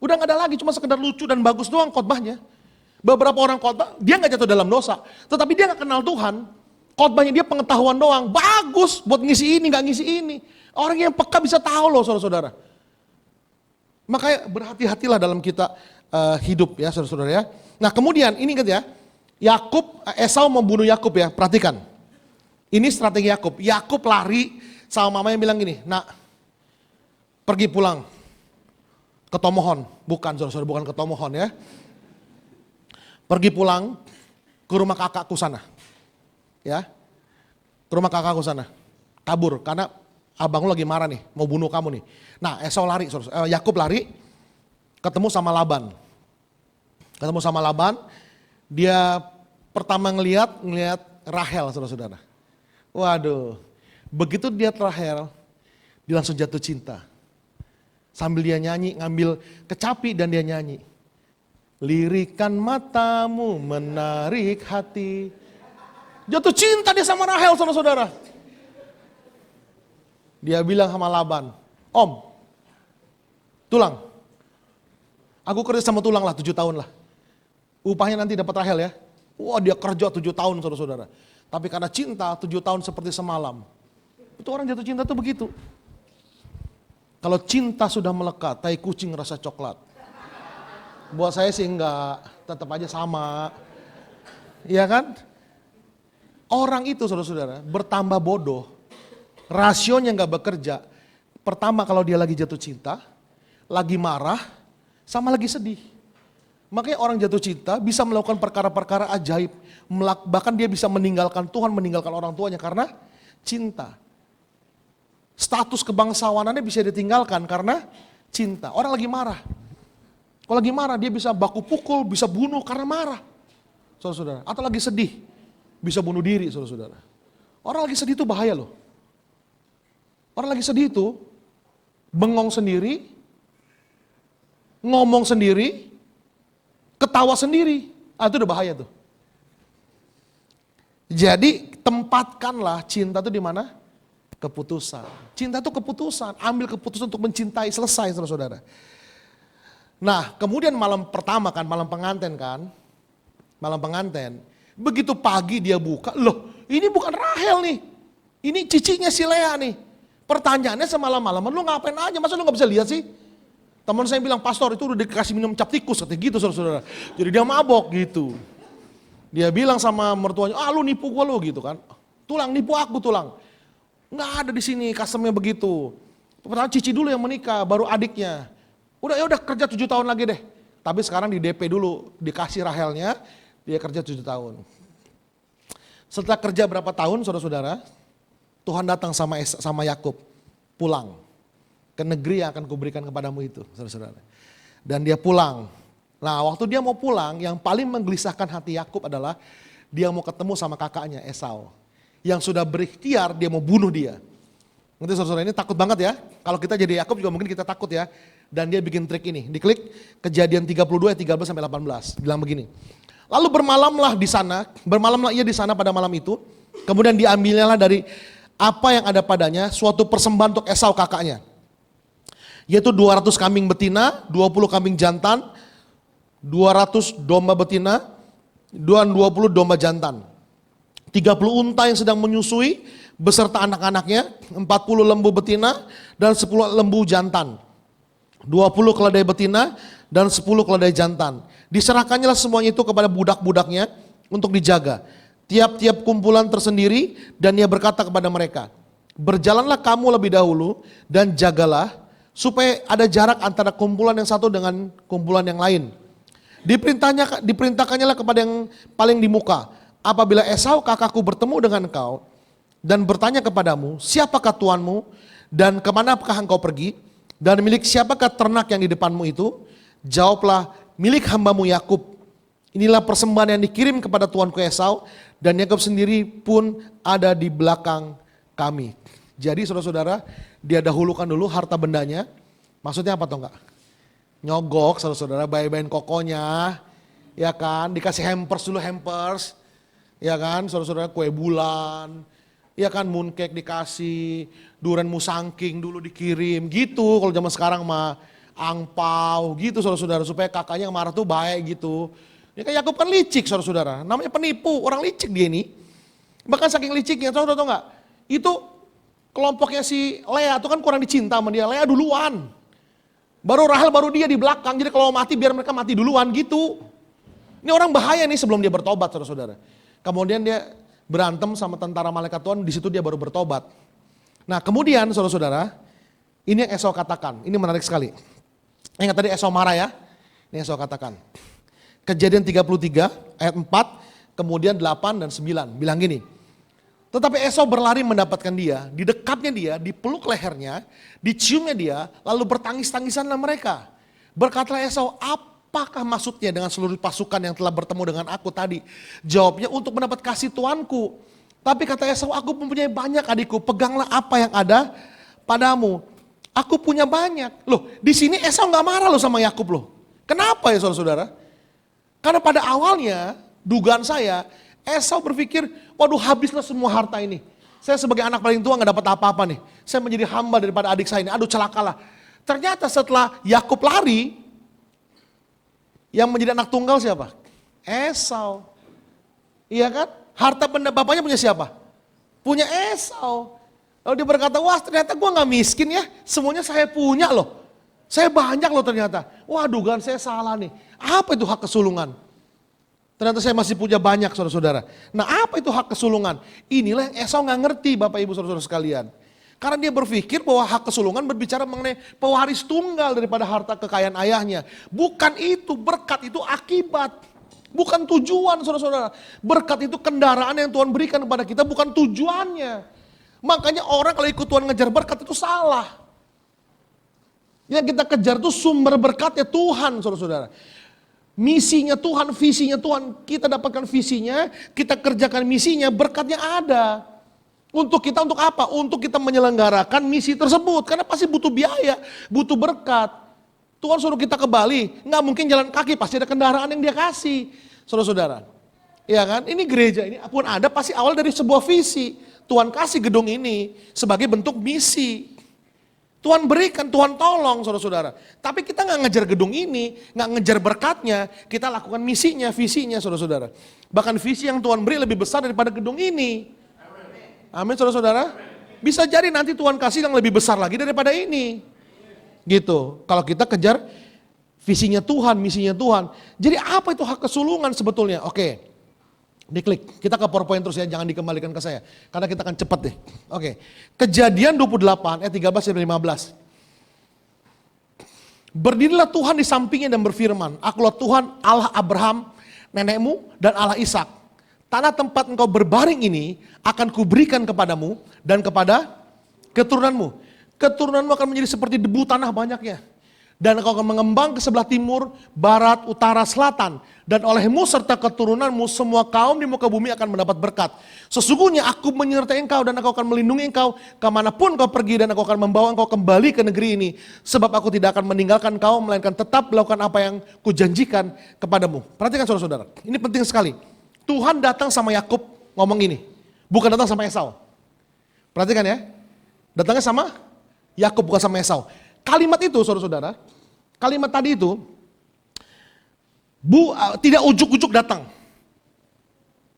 Udah gak ada lagi, cuma sekedar lucu dan bagus doang khotbahnya. Beberapa orang khotbah, dia gak jatuh dalam dosa. Tetapi dia gak kenal Tuhan. Khotbahnya dia pengetahuan doang, bagus buat ngisi ini, gak ngisi ini. Orang yang peka bisa tahu loh saudara-saudara. Makanya berhati-hatilah dalam kita hidup ya saudara-saudara ya. Nah kemudian ini ingat ya, Esau membunuh Yakub ya, perhatikan. Ini strategi Yakub. Yakub lari sama mamanya bilang gini, nak pergi pulang ke Tomohon. Bukan saudara-saudara, bukan ke Tomohon ya. Pergi pulang ke rumah kakakku sana. Ya, ke rumah kakakku sana. Kabur karena abang lu lagi marah nih, mau bunuh kamu nih. Nah Esau lari, Yakub lari, ketemu sama Laban. Ketemu sama Laban, dia pertama ngelihat Rahel saudara-saudara. Waduh, begitu dia Rahel, dia langsung jatuh cinta. Sambil dia nyanyi, ngambil kecapi dan dia nyanyi. Lirikan matamu menarik hati. Jatuh cinta dia sama Rahel saudara-saudara. Dia bilang sama Laban, Om, tulang. Aku kerja sama tulang lah 7 tahun lah. Upahnya nanti dapat Rahel ya. Wah dia kerja 7 tahun saudara-saudara. Tapi karena cinta 7 tahun seperti semalam. Itu orang jatuh cinta tuh begitu. Kalau cinta sudah melekat, tai kucing rasa coklat. Buat saya sih enggak, tetap aja sama. Iya kan? Orang itu saudara-saudara bertambah bodoh. Rasionya enggak bekerja. Pertama kalau dia lagi jatuh cinta, lagi marah, sama lagi sedih. Makanya orang jatuh cinta bisa melakukan perkara-perkara ajaib. Bahkan dia bisa meninggalkan Tuhan, meninggalkan orang tuanya karena cinta. Status kebangsawanannya bisa ditinggalkan karena cinta. Orang lagi marah. Kalau lagi marah dia bisa baku pukul, bisa bunuh karena marah. Saudara-saudara. Atau lagi sedih, bisa bunuh diri saudara-saudara. Orang lagi sedih itu bahaya loh. Orang lagi sedih itu bengong sendiri, ngomong sendiri, ketawa sendiri. Itu udah bahaya tuh. Jadi tempatkanlah cinta itu di mana? Keputusan. Cinta itu keputusan. Ambil keputusan untuk mencintai, selesai saudara-saudara. Nah kemudian malam pertama kan, malam pengantin kan. Malam pengantin. Begitu pagi dia buka, loh ini bukan Rahel nih. Ini cicinya si Lea nih. Pertanyaannya semalam-malaman, lu ngapain aja, masa lu gak bisa lihat sih? Teman saya bilang, pastor itu udah dikasih minum cap tikus, katanya gitu saudara-saudara. Jadi dia mabok gitu. Dia bilang sama mertuanya, lu nipu gua lu gitu kan. Tulang, nipu aku tulang. Nggak ada di sini customnya begitu. Pertama Cici dulu yang menikah, baru adiknya. Udah kerja 7 tahun lagi deh. Tapi sekarang di DP dulu, dikasih Rahelnya, dia kerja 7 tahun. Setelah kerja berapa tahun saudara-saudara, Tuhan datang sama Yakub, pulang ke negeri yang akan kuberikan kepadamu itu, saudara-saudara. Dan dia pulang. Nah, waktu dia mau pulang, yang paling menggelisahkan hati Yakub adalah dia mau ketemu sama kakaknya Esau. Yang sudah berikhtiar, dia mau bunuh dia. Nanti saudara-saudara ini takut banget ya. Kalau kita jadi Yakub juga mungkin kita takut ya. Dan dia bikin trik ini, diklik Kejadian 32 ayat 13 sampai 18. Bilang begini. Lalu bermalamlah ia di sana pada malam itu. Kemudian diambilnya dari apa yang ada padanya, suatu persembahan untuk Esau kakaknya. Yaitu 200 kambing betina, 20 kambing jantan, 200 domba betina, dan 20 domba jantan. 30 unta yang sedang menyusui beserta anak-anaknya, 40 lembu betina dan 10 lembu jantan. 20 keledai betina dan 10 keledai jantan. Diserahkannya semuanya itu kepada budak-budaknya untuk dijaga. Tiap-tiap kumpulan tersendiri dan ia berkata kepada mereka, berjalanlah kamu lebih dahulu dan jagalah supaya ada jarak antara kumpulan yang satu dengan kumpulan yang lain. Diperintahkannya kepada yang paling di muka. Apabila Esau kakakku bertemu dengan engkau dan bertanya kepadamu, siapakah tuanmu dan kemanapun engkau pergi dan milik siapakah ternak yang di depanmu itu? Jawablah, milik hambamu Yakub. Inilah persembahan yang dikirim kepada tuanku Esau dan Yakub sendiri pun ada di belakang kami. Jadi saudara-saudara, dia dahulukan dulu harta bendanya. Maksudnya apa toh enggak? Nyogok saudara-saudara, bayi-bayin kokonya, ya kan, dikasih hampers, ya kan, saudara-saudara, kue bulan, ya kan, mooncake dikasih, durian musangking dulu dikirim, gitu. Kalau zaman sekarang mah angpau, gitu saudara-saudara, supaya kakaknya yang marah tuh baik gitu. Ya kan Yakub kan licik saudara-saudara, namanya penipu, orang licik dia ini. Bahkan saking liciknya, saudara tahu enggak? Itu kelompoknya si Lea itu kan kurang dicinta sama dia, Lea duluan. Baru Rahel, baru dia di belakang, jadi kalau mati biar mereka mati duluan gitu. Ini orang bahaya nih sebelum dia bertobat saudara-saudara. Kemudian dia berantem sama tentara malaikat Tuhan, di situ dia baru bertobat. Nah kemudian saudara-saudara, ini yang Esau katakan, ini menarik sekali. Ingat tadi Esau marah ya, ini Esau katakan. Kejadian 33 ayat 4, kemudian 8 dan 9, bilang gini. Tetapi Esau berlari mendapatkan dia, di dekatnya dia, dipeluk lehernya, diciumnya dia, lalu bertangis-tangisanlah mereka. Berkatalah Esau, apakah maksudnya dengan seluruh pasukan yang telah bertemu dengan aku tadi? Jawabnya, untuk mendapat kasih tuanku. Tapi kata Esau, aku mempunyai banyak adikku, peganglah apa yang ada padamu. Aku punya banyak. Loh, di sini Esau gak marah loh sama Yakub loh. Kenapa ya saudara-saudara? Karena pada awalnya, dugaan saya, Esau berpikir, waduh habislah semua harta ini. Saya sebagai anak paling tua gak dapat apa-apa nih. Saya menjadi hamba daripada adik saya ini, aduh celakalah. Ternyata setelah Yakub lari, yang menjadi anak tunggal siapa? Esau. Iya kan? Harta benda bapaknya punya siapa? Punya Esau. Lalu dia berkata, wah ternyata gue gak miskin ya, semuanya saya punya loh. Saya banyak loh ternyata. Wah dugaan saya salah nih. Apa itu hak kesulungan? Ternyata saya masih punya banyak saudara-saudara. Nah apa itu hak kesulungan? Inilah yang Esau gak ngerti Bapak Ibu saudara-saudara sekalian. Karena dia berpikir bahwa hak kesulungan berbicara mengenai pewaris tunggal daripada harta kekayaan ayahnya. Bukan itu, berkat itu akibat. Bukan tujuan saudara-saudara. Berkat itu kendaraan yang Tuhan berikan kepada kita, bukan tujuannya. Makanya orang kalau ikut Tuhan ngejar berkat itu salah. Yang kita kejar itu sumber berkatnya Tuhan saudara-saudara. Misinya Tuhan, visinya Tuhan, kita dapatkan visinya, kita kerjakan misinya, berkatnya ada. Untuk kita untuk apa? Untuk kita menyelenggarakan misi tersebut. Karena pasti butuh biaya, butuh berkat. Tuhan suruh kita ke Bali, nggak mungkin jalan kaki, pasti ada kendaraan yang dia kasih. Saudara-saudara, ya kan? Ini gereja ini pun ada pasti awal dari sebuah visi. Tuhan kasih gedung ini sebagai bentuk misi. Tuhan berikan, Tuhan tolong saudara-saudara. Tapi kita nggak ngejar gedung ini, nggak ngejar berkatnya, kita lakukan misinya, visinya saudara-saudara. Bahkan visi yang Tuhan beri lebih besar daripada gedung ini. Amin saudara-saudara. Bisa jadi nanti Tuhan kasih yang lebih besar lagi daripada ini. Gitu. Kalau kita kejar visinya Tuhan, misinya Tuhan. Jadi apa itu hak kesulungan sebetulnya? Oke. Diklik. Kita ke PowerPoint terus ya, jangan dikembalikan ke saya. Karena kita akan cepat deh. Oke. Kejadian 28 ayat 13 sampai 15. Berdirilah Tuhan di sampingnya dan berfirman, Akulah Tuhan Allah Abraham, nenekmu dan Allah Ishak. Tanah tempat engkau berbaring ini akan kuberikan kepadamu dan kepada keturunanmu. Keturunanmu akan menjadi seperti debu tanah banyaknya. Dan engkau akan mengembang ke sebelah timur, barat, utara, selatan. Dan olehmu serta keturunanmu semua kaum di muka bumi akan mendapat berkat. Sesungguhnya aku menyertai engkau dan aku akan melindungi engkau kemanapun kau pergi dan aku akan membawa engkau kembali ke negeri ini. Sebab aku tidak akan meninggalkan kau melainkan tetap melakukan apa yang kujanjikan kepadamu. Perhatikan saudara-saudara, ini penting sekali. Tuhan datang sama Yakub ngomong ini, bukan datang sama Esau. Perhatikan ya, datangnya sama Yakub bukan sama Esau. Kalimat itu saudara-saudara, kalimat tadi itu tidak ujuk-ujuk datang.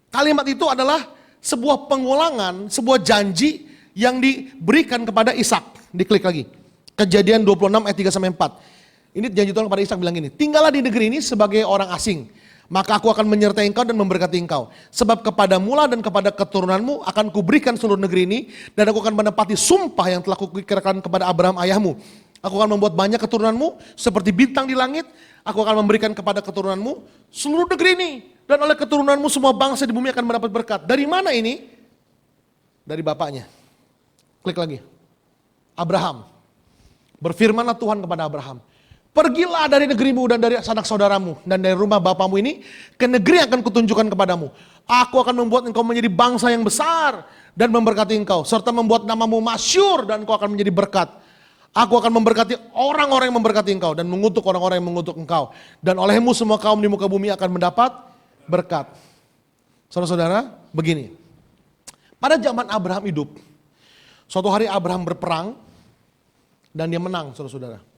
Kalimat itu adalah sebuah pengulangan, sebuah janji yang diberikan kepada Ishak. Diklik lagi. Kejadian 26 ayat 3 sampai 4. Ini janji Tuhan kepada Ishak bilang gini, tinggallah di negeri ini sebagai orang asing. Maka aku akan menyertai engkau dan memberkati engkau. Sebab kepadamu lah dan kepada keturunanmu akan kuberikan seluruh negeri ini. Dan aku akan menepati sumpah yang telah kukirakan kepada Abraham ayahmu. Aku akan membuat banyak keturunanmu seperti bintang di langit. Aku akan memberikan kepada keturunanmu seluruh negeri ini. Dan oleh keturunanmu semua bangsa di bumi akan mendapat berkat. Dari mana ini? Dari bapaknya. Klik lagi. Abraham. Berfirmanlah Tuhan kepada Abraham. Pergilah dari negerimu dan dari sanak saudaramu dan dari rumah bapamu ini ke negeri yang akan kutunjukkan kepadamu. Aku akan membuat engkau menjadi bangsa yang besar dan memberkati engkau. Serta membuat namamu masyhur dan engkau akan menjadi berkat. Aku akan memberkati orang-orang yang memberkati engkau dan mengutuk orang-orang yang mengutuk engkau. Dan olehmu semua kaum di muka bumi akan mendapat berkat. Saudara-saudara, begini. Pada zaman Abraham hidup, suatu hari Abraham berperang dan dia menang, saudara-saudara.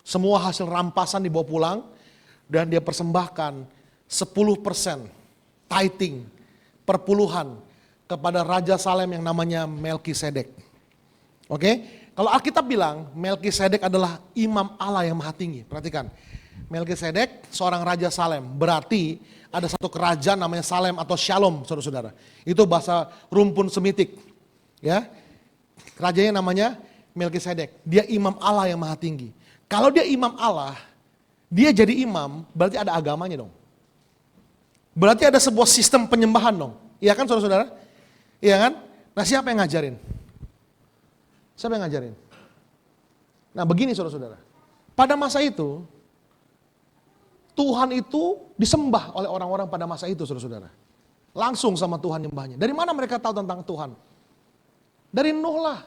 Semua hasil rampasan dibawa pulang dan dia persembahkan 10% tithing, perpuluhan kepada Raja Salem yang namanya Melkisedek. Oke, kalau Alkitab bilang Melkisedek adalah imam Allah yang maha tinggi. Perhatikan, Melkisedek seorang Raja Salem, berarti ada satu kerajaan namanya Salem atau Shalom, saudara-saudara. Itu bahasa rumpun Semitik. Ya, rajanya namanya Melkisedek. Dia imam Allah yang maha tinggi. Kalau dia imam Allah, dia jadi imam, berarti ada agamanya dong. Berarti ada sebuah sistem penyembahan dong. Iya kan saudara-saudara? Iya kan? Nah siapa yang ngajarin? Siapa yang ngajarin? Nah begini saudara-saudara. Pada masa itu, Tuhan itu disembah oleh orang-orang pada masa itu saudara-saudara. Langsung sama Tuhan nyembahnya. Dari mana mereka tahu tentang Tuhan? Dari Nuh lah.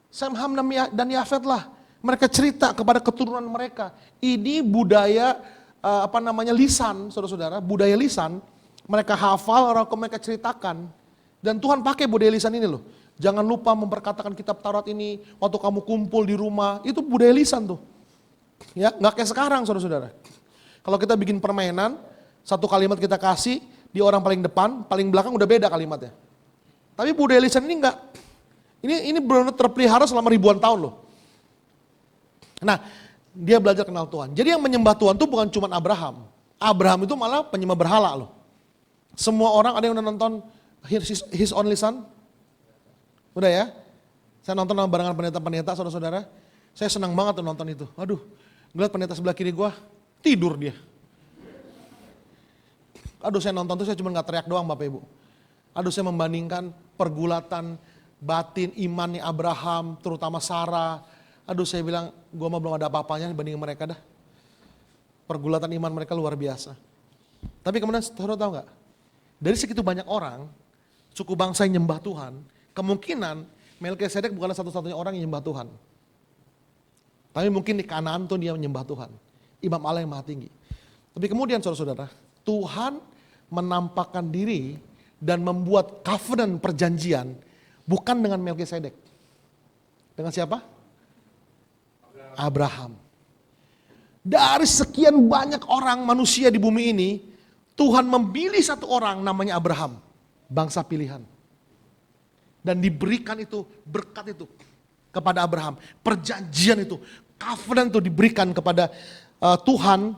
Sem, Ham dan Yafet lah. Mereka cerita kepada keturunan mereka. Ini budaya lisan, saudara-saudara, budaya lisan. Mereka hafal, orang mereka ceritakan. Dan Tuhan pakai budaya lisan ini loh. Jangan lupa memperkatakan kitab Taurat ini waktu kamu kumpul di rumah. Itu budaya lisan tuh. Ya, nggak kayak sekarang, saudara-saudara. Kalau kita bikin permainan, satu kalimat kita kasih, di orang paling depan, paling belakang udah beda kalimatnya. Tapi budaya lisan ini enggak. Ini benar-benar terpelihara selama ribuan tahun loh. Nah, dia belajar kenal Tuhan. Jadi yang menyembah Tuhan itu bukan cuma Abraham. Abraham itu malah penyembah berhala loh. Semua orang, ada yang udah nonton His Only Son? Udah ya? Saya nonton barengan pendeta-pendeta, saudara-saudara. Saya senang banget tuh nonton itu. Aduh, ngeliat pendeta sebelah kiri gua, tidur dia. Aduh, saya nonton tuh saya cuma gak teriak doang Bapak Ibu. Aduh, saya membandingkan pergulatan batin imannya Abraham, terutama Sarah. Aduh, saya bilang, gue mah belum ada apa-apanya dibanding mereka dah. Pergulatan iman mereka luar biasa. Tapi kemudian, saudara tahu nggak? Dari segitu banyak orang, suku bangsa yang nyembah Tuhan, kemungkinan Melkisedek bukanlah satu-satunya orang yang nyembah Tuhan. Tapi mungkin di Kanaan tuh dia menyembah Tuhan. Imam Allah yang maha tinggi. Tapi kemudian saudara-saudara, Tuhan menampakkan diri dan membuat covenant perjanjian bukan dengan Melkisedek. Dengan siapa? Abraham. Dari sekian banyak orang manusia di bumi ini, Tuhan memilih satu orang namanya Abraham, bangsa pilihan. Dan diberikan itu, berkat itu kepada Abraham. Perjanjian itu, covenant itu diberikan kepada Tuhan,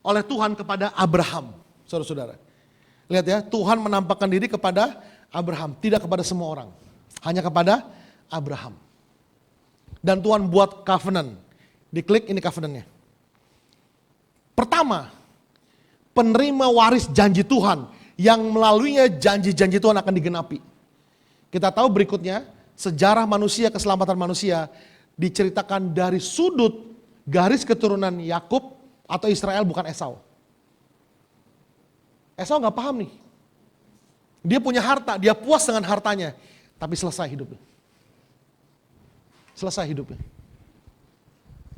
oleh Tuhan kepada Abraham. Saudara-saudara. Lihat ya, Tuhan menampakkan diri kepada Abraham, tidak kepada semua orang. Hanya kepada Abraham. Dan Tuhan buat covenant. Diklik, ini covenantnya. Pertama, penerima waris janji Tuhan yang melaluinya janji-janji Tuhan akan digenapi. Kita tahu berikutnya, sejarah manusia, keselamatan manusia diceritakan dari sudut garis keturunan Yakub atau Israel, bukan Esau. Esau gak paham nih. Dia punya harta, dia puas dengan hartanya, tapi selesai hidupnya. Selesai hidupnya.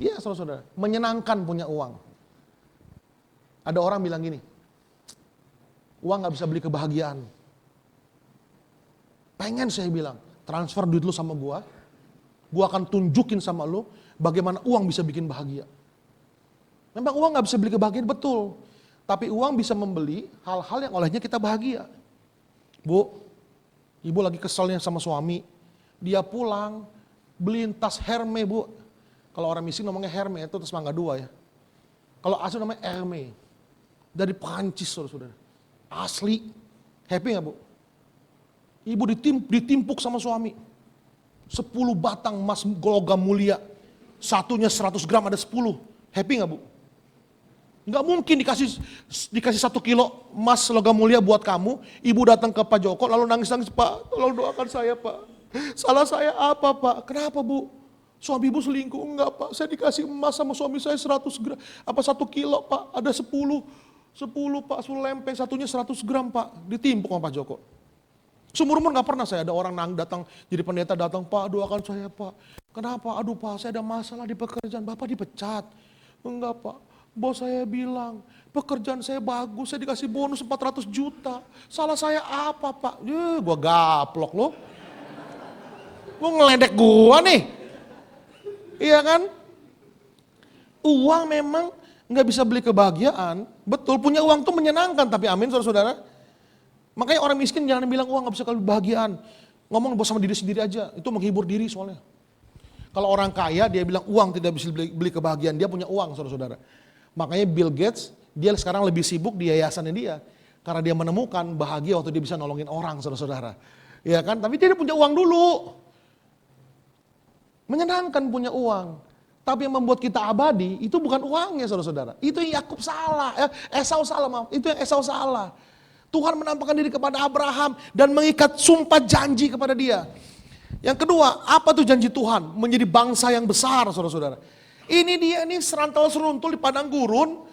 Iya saudara-saudara, menyenangkan punya uang. Ada orang bilang gini, uang gak bisa beli kebahagiaan. Pengen saya bilang, transfer duit lu sama gua akan tunjukin sama lu bagaimana uang bisa bikin bahagia. Memang uang gak bisa beli kebahagiaan, betul. Tapi uang bisa membeli hal-hal yang olehnya kita bahagia. Bu, ibu lagi keselnya sama suami, dia pulang, beliin tas Hermes bu. Kalau orang miskin ngomongnya Hermes, itu tas Mangga 2 ya. Kalau asli namanya Hermes. Dari Prancis saudara-saudara. Asli. Happy gak bu? Ibu ditimpuk sama suami. 10 batang emas logam mulia. Satunya 100 gram ada 10. Happy gak bu? Nggak mungkin dikasih 1 kilo emas logam mulia buat kamu. Ibu datang ke Pak Joko lalu nangis-nangis, Pak tolong doakan saya Pak. Salah saya apa Pak? Kenapa Bu? Suami ibu selingkuh? Enggak Pak, saya dikasih emas sama suami saya 100 gram. Apa 1 kilo Pak? Ada 10 Pak, 10 lempeng, satunya 100 gram Pak. Ditimpuk sama Pak Joko. Seumur umur gak pernah saya ada orang datang, jadi pendeta datang, Pak doakan saya Pak. Kenapa? Aduh Pak, saya ada masalah di pekerjaan. Bapak dipecat? Enggak Pak, bos saya bilang, pekerjaan saya bagus, saya dikasih bonus 400 juta. Salah saya apa Pak? Gua gaplok loh. Lu ngeledek gua nih. Iya kan? Uang memang gak bisa beli kebahagiaan. Betul, punya uang tuh menyenangkan, tapi amin saudara-saudara. Makanya orang miskin jangan bilang uang gak bisa kebahagiaan. Ngomong bos sama diri sendiri aja, itu menghibur diri soalnya. Kalau orang kaya dia bilang uang tidak bisa beli kebahagiaan, dia punya uang saudara-saudara. Makanya Bill Gates, dia sekarang lebih sibuk di yayasannya dia. Karena dia menemukan bahagia waktu dia bisa nolongin orang saudara-saudara. Ya kan, tapi dia punya uang dulu. Menyenangkan punya uang. Tapi yang membuat kita abadi, itu bukan uangnya saudara-saudara. Itu yang Yakub salah, Esau salah maaf, itu yang Esau salah. Tuhan menampakkan diri kepada Abraham dan mengikat sumpah janji kepada dia. Yang kedua, apa tuh janji Tuhan? Menjadi bangsa yang besar saudara-saudara. Ini dia nih serantau seruntul di padang gurun,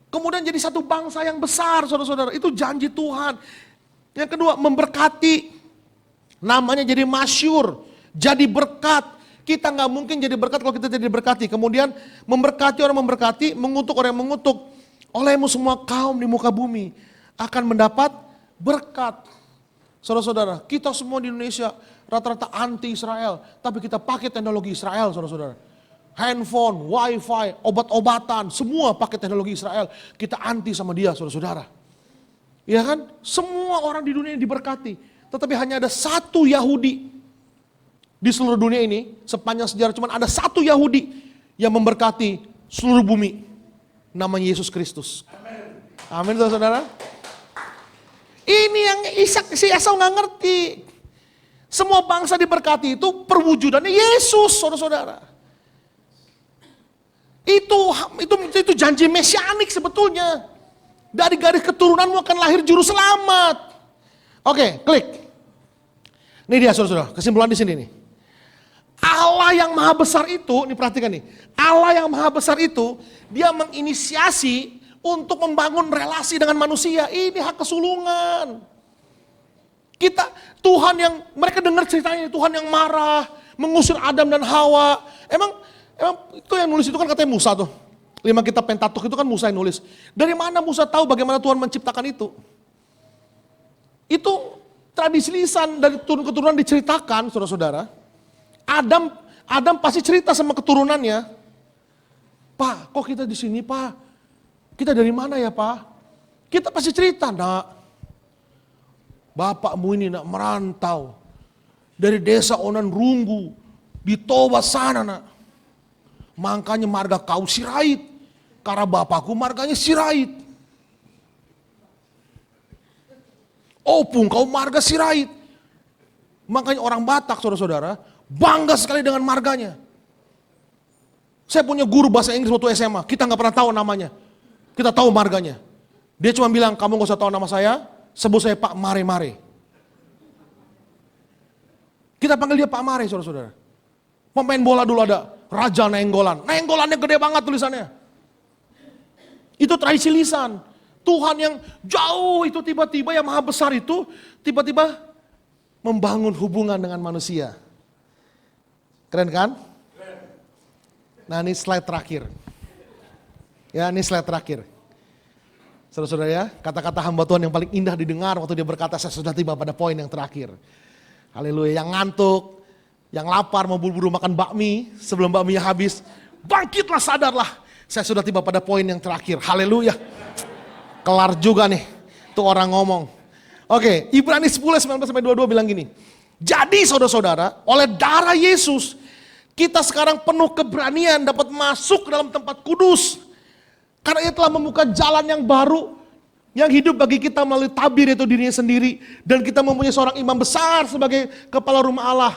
kemudian jadi satu bangsa yang besar saudara-saudara. Itu janji Tuhan. Yang kedua, memberkati. Namanya jadi masyur, jadi berkat. Kita nggak mungkin jadi berkat kalau kita jadi berkati. Kemudian memberkati orang memberkati, mengutuk orang yang mengutuk. Olehmu semua kaum di muka bumi akan mendapat berkat. Saudara-saudara, kita semua di Indonesia rata-rata anti Israel, tapi kita pakai teknologi Israel saudara-saudara. Handphone, wifi, obat-obatan, semua pakai teknologi Israel. Kita anti sama dia saudara-saudara. Ya kan? Semua orang di dunia ini diberkati. Tetapi hanya ada satu Yahudi di seluruh dunia ini, sepanjang sejarah cuma ada satu Yahudi yang memberkati seluruh bumi. Namanya Yesus Kristus. Amin saudara-saudara. Ini yang si Esau gak ngerti. Semua bangsa diberkati itu perwujudannya Yesus saudara-saudara. Itu janji mesianik sebetulnya. Dari garis keturunanmu akan lahir juru selamat. Oke, klik. Ini dia saudara-saudara, kesimpulan di sini nih. Allah yang maha besar itu, nih perhatikan nih. Allah yang maha besar itu, dia menginisiasi untuk membangun relasi dengan manusia. Ini hak kesulungan. Tuhan yang, mereka dengar ceritanya, Tuhan yang marah, mengusir Adam dan Hawa. Emang itu yang nulis itu kan katanya Musa tuh. 5 kitab Pentatukh itu kan Musa yang nulis. Dari mana Musa tahu bagaimana Tuhan menciptakan itu? Itu tradisi lisan dari keturunan diceritakan, saudara-saudara. Adam pasti cerita sama keturunannya. Pak, kok kita di sini, Pak? Kita dari mana ya, Pak? Kita pasti cerita, Nak. Bapakmu ini nak merantau dari desa Onan Runggu, di Toba sana nak. Makanya marga kau Sirait, karena bapakku marganya Sirait. Opung kau marga Sirait. Makanya orang Batak saudara-saudara bangga sekali dengan marganya. Saya punya guru bahasa Inggris waktu SMA, kita nggak pernah tahu namanya. Kita tahu marganya. Dia cuma bilang, kamu gak usah tahu nama saya, sebut saya Pak Mare Mare. Kita panggil dia Pak Mare, saudara-saudara. Pemain bola dulu ada, Raja Nainggolan. Nainggolannya gede banget tulisannya. Itu tradisi lisan. Tuhan yang jauh itu tiba-tiba, yang maha besar itu, tiba-tiba membangun hubungan dengan manusia. Keren kan? Nah ini slide terakhir. Ya ini slide terakhir. Saudara-saudara ya, kata-kata hamba Tuhan yang paling indah didengar waktu dia berkata, saya sudah tiba pada poin yang terakhir. Haleluya, yang ngantuk, yang lapar mau buru-buru makan bakmi, sebelum bakminya habis, bangkitlah, sadarlah. Saya sudah tiba pada poin yang terakhir, haleluya. Kelar juga nih, tuh orang ngomong. Oke, Ibrani 10:19-22 bilang gini. Jadi saudara-saudara, oleh darah Yesus, kita sekarang penuh keberanian dapat masuk ke dalam tempat kudus. Karena ia telah membuka jalan yang baru, yang hidup bagi kita melalui tabir itu dirinya sendiri. Dan kita mempunyai seorang imam besar sebagai kepala rumah Allah.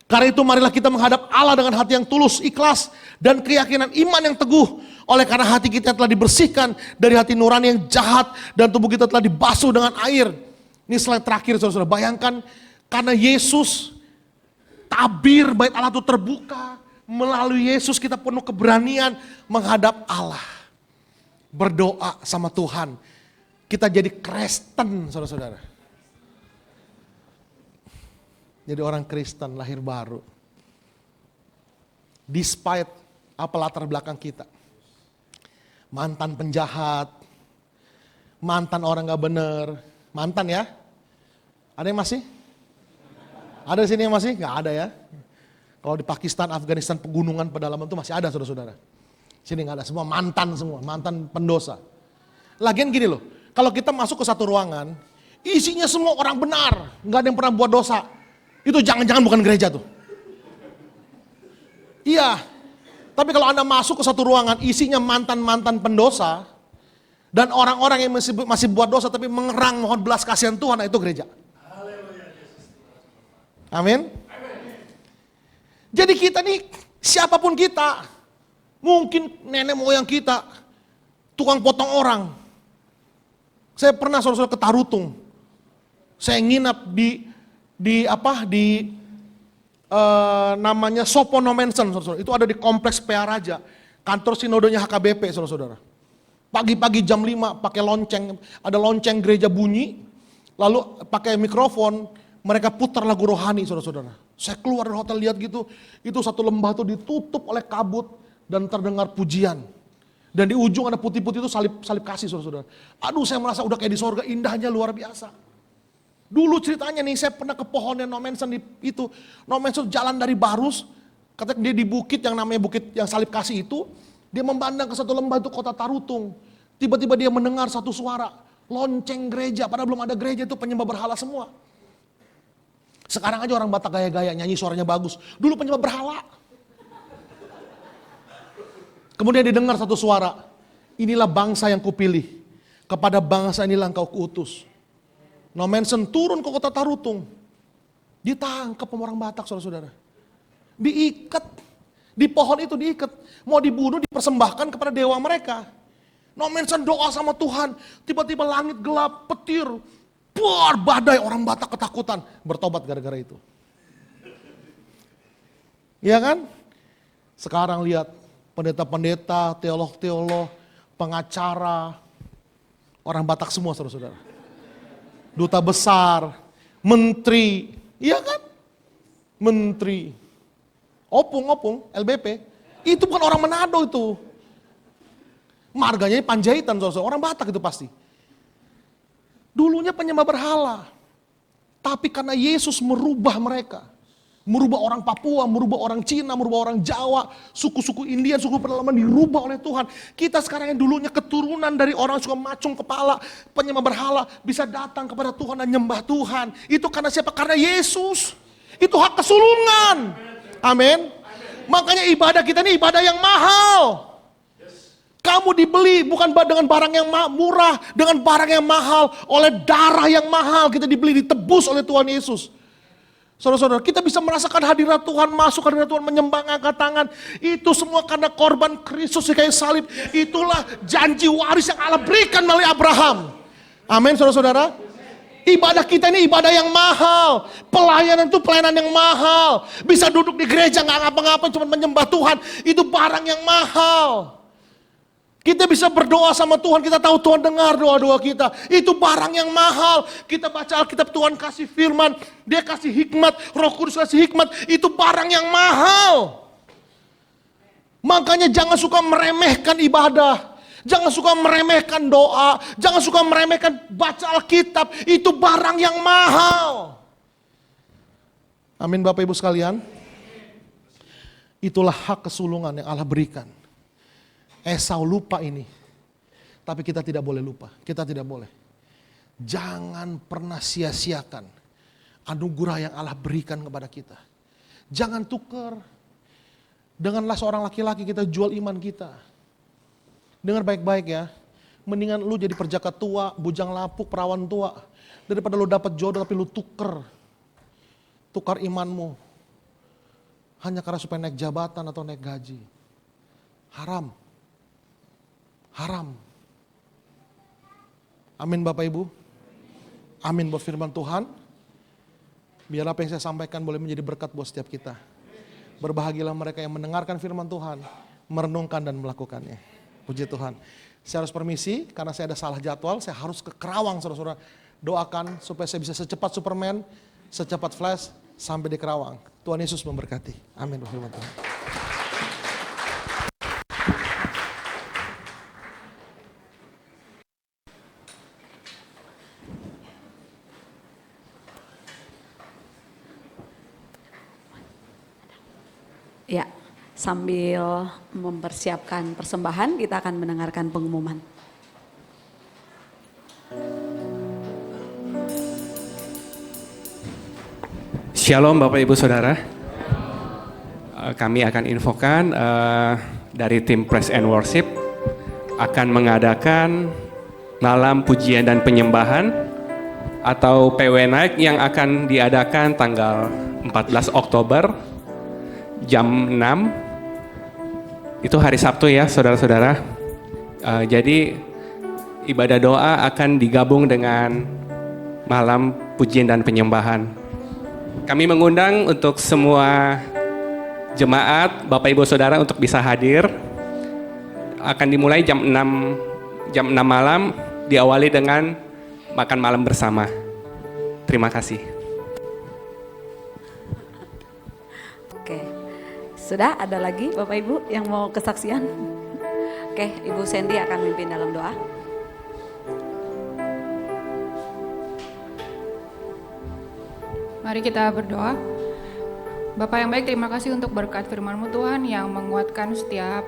Karena itu marilah kita menghadap Allah dengan hati yang tulus, ikhlas, dan keyakinan iman yang teguh. Oleh karena hati kita telah dibersihkan dari hati nurani yang jahat, dan tubuh kita telah dibasuh dengan air. Ini slide terakhir saudara-saudara, bayangkan karena Yesus, tabir bait Allah itu terbuka. Melalui Yesus kita penuh keberanian menghadap Allah. Berdoa sama Tuhan. Kita jadi Kristen saudara-saudara. Jadi orang Kristen lahir baru. Despite apa latar belakang kita. Mantan penjahat. Mantan orang gak bener. Mantan ya. Ada yang masih? Ada di sini yang masih? Gak ada ya. Kalau di Pakistan, Afghanistan, pegunungan, pedalaman itu masih ada saudara-saudara. Sini nggak ada, semua, mantan pendosa. Lagian gini loh, kalau kita masuk ke satu ruangan, isinya semua orang benar, nggak ada yang pernah buat dosa. Itu jangan-jangan bukan gereja tuh. Iya, tapi kalau Anda masuk ke satu ruangan, isinya mantan pendosa, dan orang-orang yang masih buat dosa tapi mengerang mohon belas kasihan Tuhan, nah itu gereja. Amin. Jadi kita nih, siapapun kita, mungkin nenek moyang kita, tukang potong orang. Saya pernah saudara-saudara ke Tarutung. Saya nginap namanya Sopono Mansion, saudara-saudara. Itu ada di kompleks PA Raja, kantor sinodenya HKBP, saudara-saudara. Pagi-pagi jam 5 pakai lonceng, ada lonceng gereja bunyi, lalu pakai mikrofon, mereka putar lagu rohani, saudara-saudara. Saya keluar dari hotel lihat gitu, itu satu lembah tuh ditutup oleh kabut dan terdengar pujian. Dan di ujung ada putih-putih itu salib kasih, saudara-saudara. Aduh, saya merasa udah kayak di sorga, indahnya luar biasa. Dulu ceritanya nih, saya pernah ke pohonnya No Mansion itu. No Mansion jalan dari Barus, katanya dia di bukit yang namanya bukit yang salib kasih itu, dia memandang ke satu lembah itu kota Tarutung. Tiba-tiba dia mendengar satu suara, lonceng gereja, padahal belum ada gereja, itu penyembah berhala semua. Sekarang aja orang Batak gaya-gaya nyanyi suaranya bagus. Dulu penyembah berhala. Kemudian didengar satu suara. Inilah bangsa yang kupilih. Kepada bangsa inilah engkau kuutus. No Mansion turun ke kota Tarutung. Ditangkap sama orang Batak saudara-saudara. Diikat. Di pohon itu diikat. Mau dibunuh, dipersembahkan kepada dewa mereka. No Mansion doa sama Tuhan. Tiba-tiba langit gelap, petir. Badai, orang Batak ketakutan, bertobat gara-gara itu. Iya kan? Sekarang lihat pendeta-pendeta, teolog-teolog, pengacara, orang Batak semua saudara-saudara. Duta besar, menteri, iya kan? Menteri. Opung, LBP, itu bukan orang Manado itu. Marganya Panjaitan saudara-saudara, orang Batak itu pasti. Dulunya penyembah berhala. Tapi karena Yesus merubah mereka. Merubah orang Papua, merubah orang Cina, merubah orang Jawa, suku-suku India, suku pedalaman dirubah oleh Tuhan. Kita sekarang yang dulunya keturunan dari orang suka macung kepala, penyembah berhala, bisa datang kepada Tuhan dan nyembah Tuhan. Itu karena siapa? Karena Yesus. Itu hak kesulungan. Amin. Makanya ibadah kita ini ibadah yang mahal. Kamu dibeli bukan dengan barang yang murah, dengan barang yang mahal, oleh darah yang mahal kita dibeli, ditebus oleh Tuhan Yesus. Saudara-saudara, kita bisa merasakan hadirat Tuhan, masuk hadirat Tuhan, menyembah, angkat tangan. Itu semua karena korban Kristus di kayu salib. Itulah janji waris yang Allah berikan melalui Abraham. Amin, saudara-saudara. Ibadah kita ini ibadah yang mahal. Pelayanan itu pelayanan yang mahal. Bisa duduk di gereja nggak ngapa-ngapain, cuma menyembah Tuhan. Itu barang yang mahal. Kita bisa berdoa sama Tuhan, kita tahu Tuhan dengar doa-doa kita. Itu barang yang mahal. Kita baca Alkitab, Tuhan kasih firman, Dia kasih hikmat, Roh Kudus kasih hikmat. Itu barang yang mahal. Makanya jangan suka meremehkan ibadah. Jangan suka meremehkan doa. Jangan suka meremehkan baca Alkitab. Itu barang yang mahal. Amin Bapak Ibu sekalian. Itulah hak kesulungan yang Allah berikan. Esau lupa ini. Tapi kita tidak boleh lupa. Kita tidak boleh. Jangan pernah sia-siakan anugerah yang Allah berikan kepada kita. Jangan tukar. Denganlah seorang laki-laki kita jual iman kita. Dengar baik-baik ya. Mendingan lu jadi perjaka tua, bujang lapuk, perawan tua. Daripada lu dapat jodoh tapi lu tukar. Tukar imanmu. Hanya karena supaya naik jabatan atau naik gaji. Haram. Haram. Amin Bapak Ibu. Amin buat firman Tuhan. Biar apa yang saya sampaikan boleh menjadi berkat buat setiap kita. Berbahagialah mereka yang mendengarkan firman Tuhan, merenungkan dan melakukannya. Puji Tuhan. Saya harus permisi karena saya ada salah jadwal. Saya harus ke Kerawang, saudara-saudara. Doakan supaya saya bisa secepat Superman, secepat Flash sampai di Kerawang. Tuhan Yesus memberkati. Amin buat firman Tuhan. Ya, sambil mempersiapkan persembahan, kita akan mendengarkan pengumuman. Shalom Bapak Ibu Saudara. Kami akan infokan dari tim Praise and Worship akan mengadakan malam pujian dan penyembahan atau PW Night yang akan diadakan tanggal 14 Oktober jam 6. Itu hari Sabtu ya saudara-saudara. Jadi ibadah doa akan digabung dengan malam pujian dan penyembahan. Kami mengundang untuk semua jemaat, Bapak Ibu Saudara untuk bisa hadir. Akan dimulai jam 6 malam, diawali dengan makan malam bersama. Terima kasih. Oke, sudah ada lagi Bapak Ibu yang mau kesaksian? Oke, Ibu Sandy akan memimpin dalam doa. Mari kita berdoa. Bapa yang baik, terima kasih untuk berkat firman-Mu Tuhan yang menguatkan setiap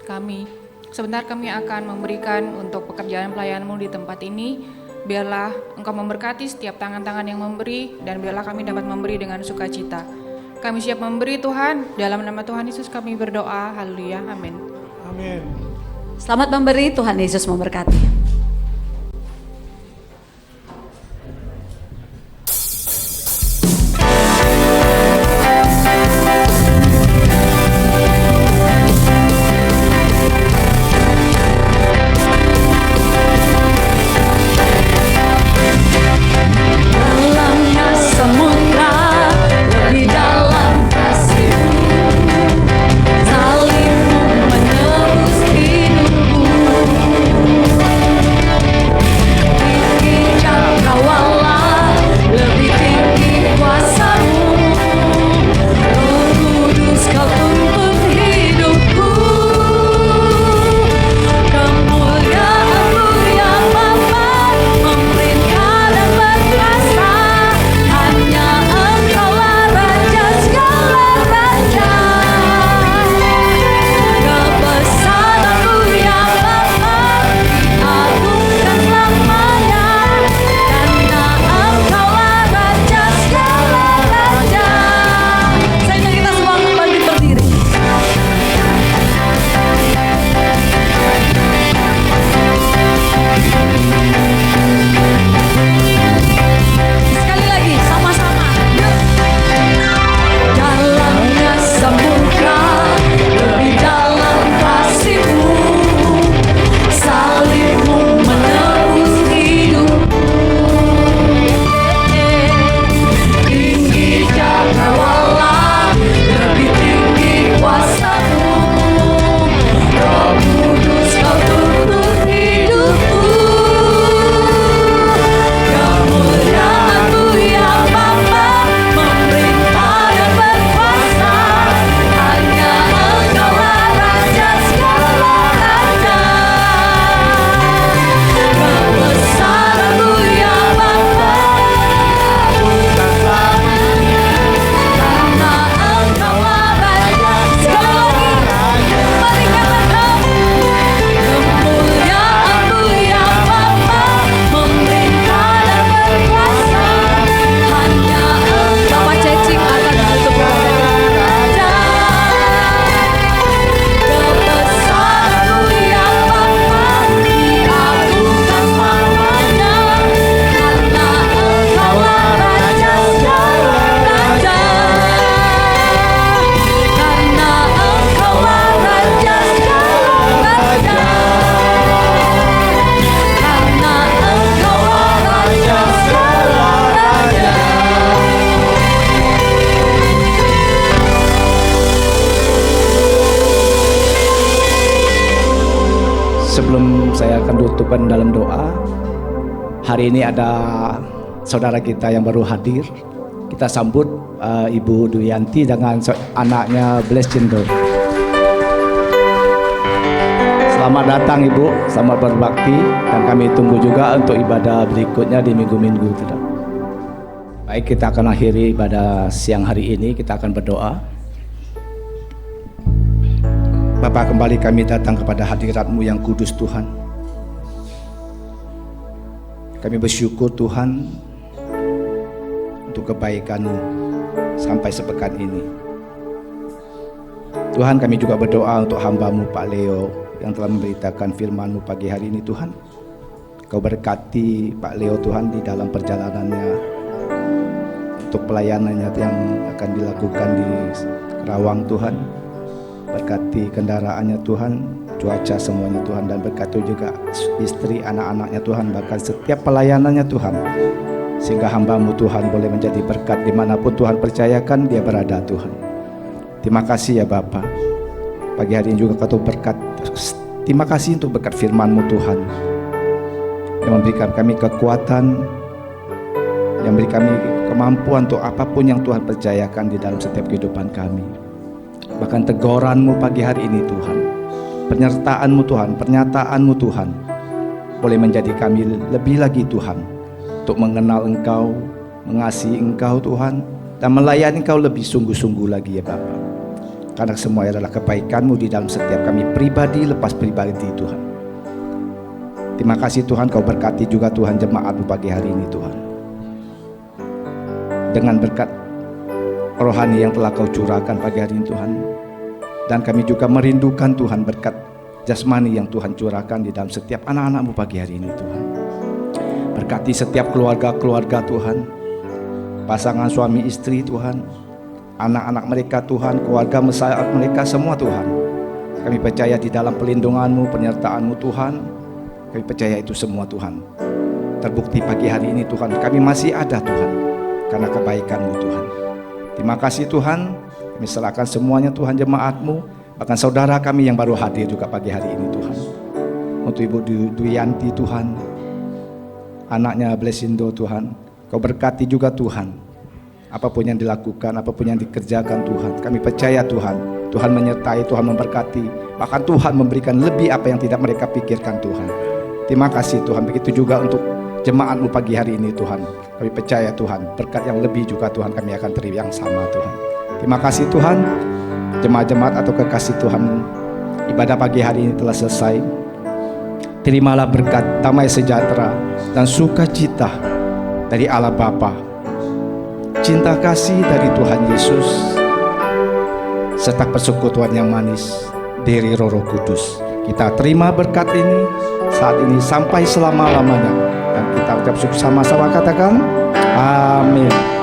kami. Sebentar kami akan memberikan untuk pekerjaan pelayan-Mu di tempat ini. Biarlah Engkau memberkati setiap tangan-tangan yang memberi, dan biarlah kami dapat memberi dengan sukacita. Kami siap memberi Tuhan, dalam nama Tuhan Yesus kami berdoa, haleluya, amin. Amin. Selamat memberi, Tuhan Yesus memberkati. akan tutupkan dalam doa. Hari ini ada saudara kita yang baru hadir. Kita sambut Ibu Duyanti dengan anaknya Blesindo. Selamat datang Ibu, selamat berbakti, dan kami tunggu juga untuk ibadah berikutnya di minggu-minggu tidak. Baik, kita akan akhiri pada siang hari ini, kita akan berdoa. Bapa, kembali kami datang kepada hadirat-Mu yang kudus Tuhan. Kami bersyukur Tuhan untuk kebaikan-Mu sampai sepekan ini. Tuhan, kami juga berdoa untuk hamba-Mu Pak Leo yang telah memberitakan firman-Mu pagi hari ini Tuhan. Kau berkati Pak Leo Tuhan di dalam perjalanannya untuk pelayanannya yang akan dilakukan di Kerawang Tuhan. Berkati kendaraannya Tuhan, cuaca semuanya Tuhan, dan berkati juga istri, anak-anaknya Tuhan, bahkan setiap pelayanannya Tuhan, sehingga hamba-Mu Tuhan boleh menjadi berkat dimanapun Tuhan percayakan dia berada Tuhan. Terima kasih ya Bapa. Pagi hari ini juga Kau berkat. Terima kasih untuk berkat firman-Mu Tuhan, yang memberikan kami kekuatan, yang memberi kami kemampuan untuk apapun yang Tuhan percayakan di dalam setiap kehidupan kami. Bahkan teguran-Mu pagi hari ini Tuhan, penyertaan-Mu Tuhan, pernyataan-Mu Tuhan, boleh menjadi kami lebih lagi Tuhan, untuk mengenal Engkau, mengasihi Engkau Tuhan, dan melayani Engkau lebih sungguh-sungguh lagi ya Bapa. Karena semua adalah kebaikan-Mu di dalam setiap kami pribadi lepas pribadi Tuhan. Terima kasih Tuhan, Kau berkati juga Tuhan jemaat-Mu pagi hari ini Tuhan, dengan berkat rohani yang telah Kau curahkan pagi hari ini Tuhan. Dan kami juga merindukan Tuhan berkat jasmani yang Tuhan curahkan di dalam setiap anak-anak-Mu pagi hari ini Tuhan. Berkati setiap keluarga-keluarga Tuhan, pasangan suami istri Tuhan, anak-anak mereka Tuhan, keluarga besar mereka semua Tuhan. Kami percaya di dalam pelindungan-Mu, penyertaan-Mu Tuhan. Kami percaya itu semua Tuhan terbukti pagi hari ini Tuhan. Kami masih ada Tuhan karena kebaikan-Mu Tuhan. Terima kasih Tuhan. Kami serahkan semuanya Tuhan jemaat-Mu, bahkan saudara kami yang baru hadir juga pagi hari ini Tuhan. Untuk Ibu Duyanti Tuhan, anaknya Blesindo Tuhan, Kau berkati juga Tuhan. Apapun yang dilakukan, apapun yang dikerjakan Tuhan, kami percaya Tuhan, Tuhan menyertai, Tuhan memberkati, bahkan Tuhan memberikan lebih apa yang tidak mereka pikirkan Tuhan. Terima kasih Tuhan. Begitu juga untuk jemaat-Mu pagi hari ini Tuhan. Kami percaya Tuhan, berkat yang lebih juga Tuhan kami akan terima yang sama Tuhan. Terima kasih Tuhan. Jemaat-jemaat atau kekasih Tuhan, ibadah pagi hari ini telah selesai. Terimalah berkat, damai sejahtera, dan sukacita dari Allah Bapa, cinta kasih dari Tuhan Yesus, serta persekutuan yang manis dari Roh Kudus. Kita terima berkat ini saat ini sampai selama-lamanya, dan kita ucap sama-sama katakan amin.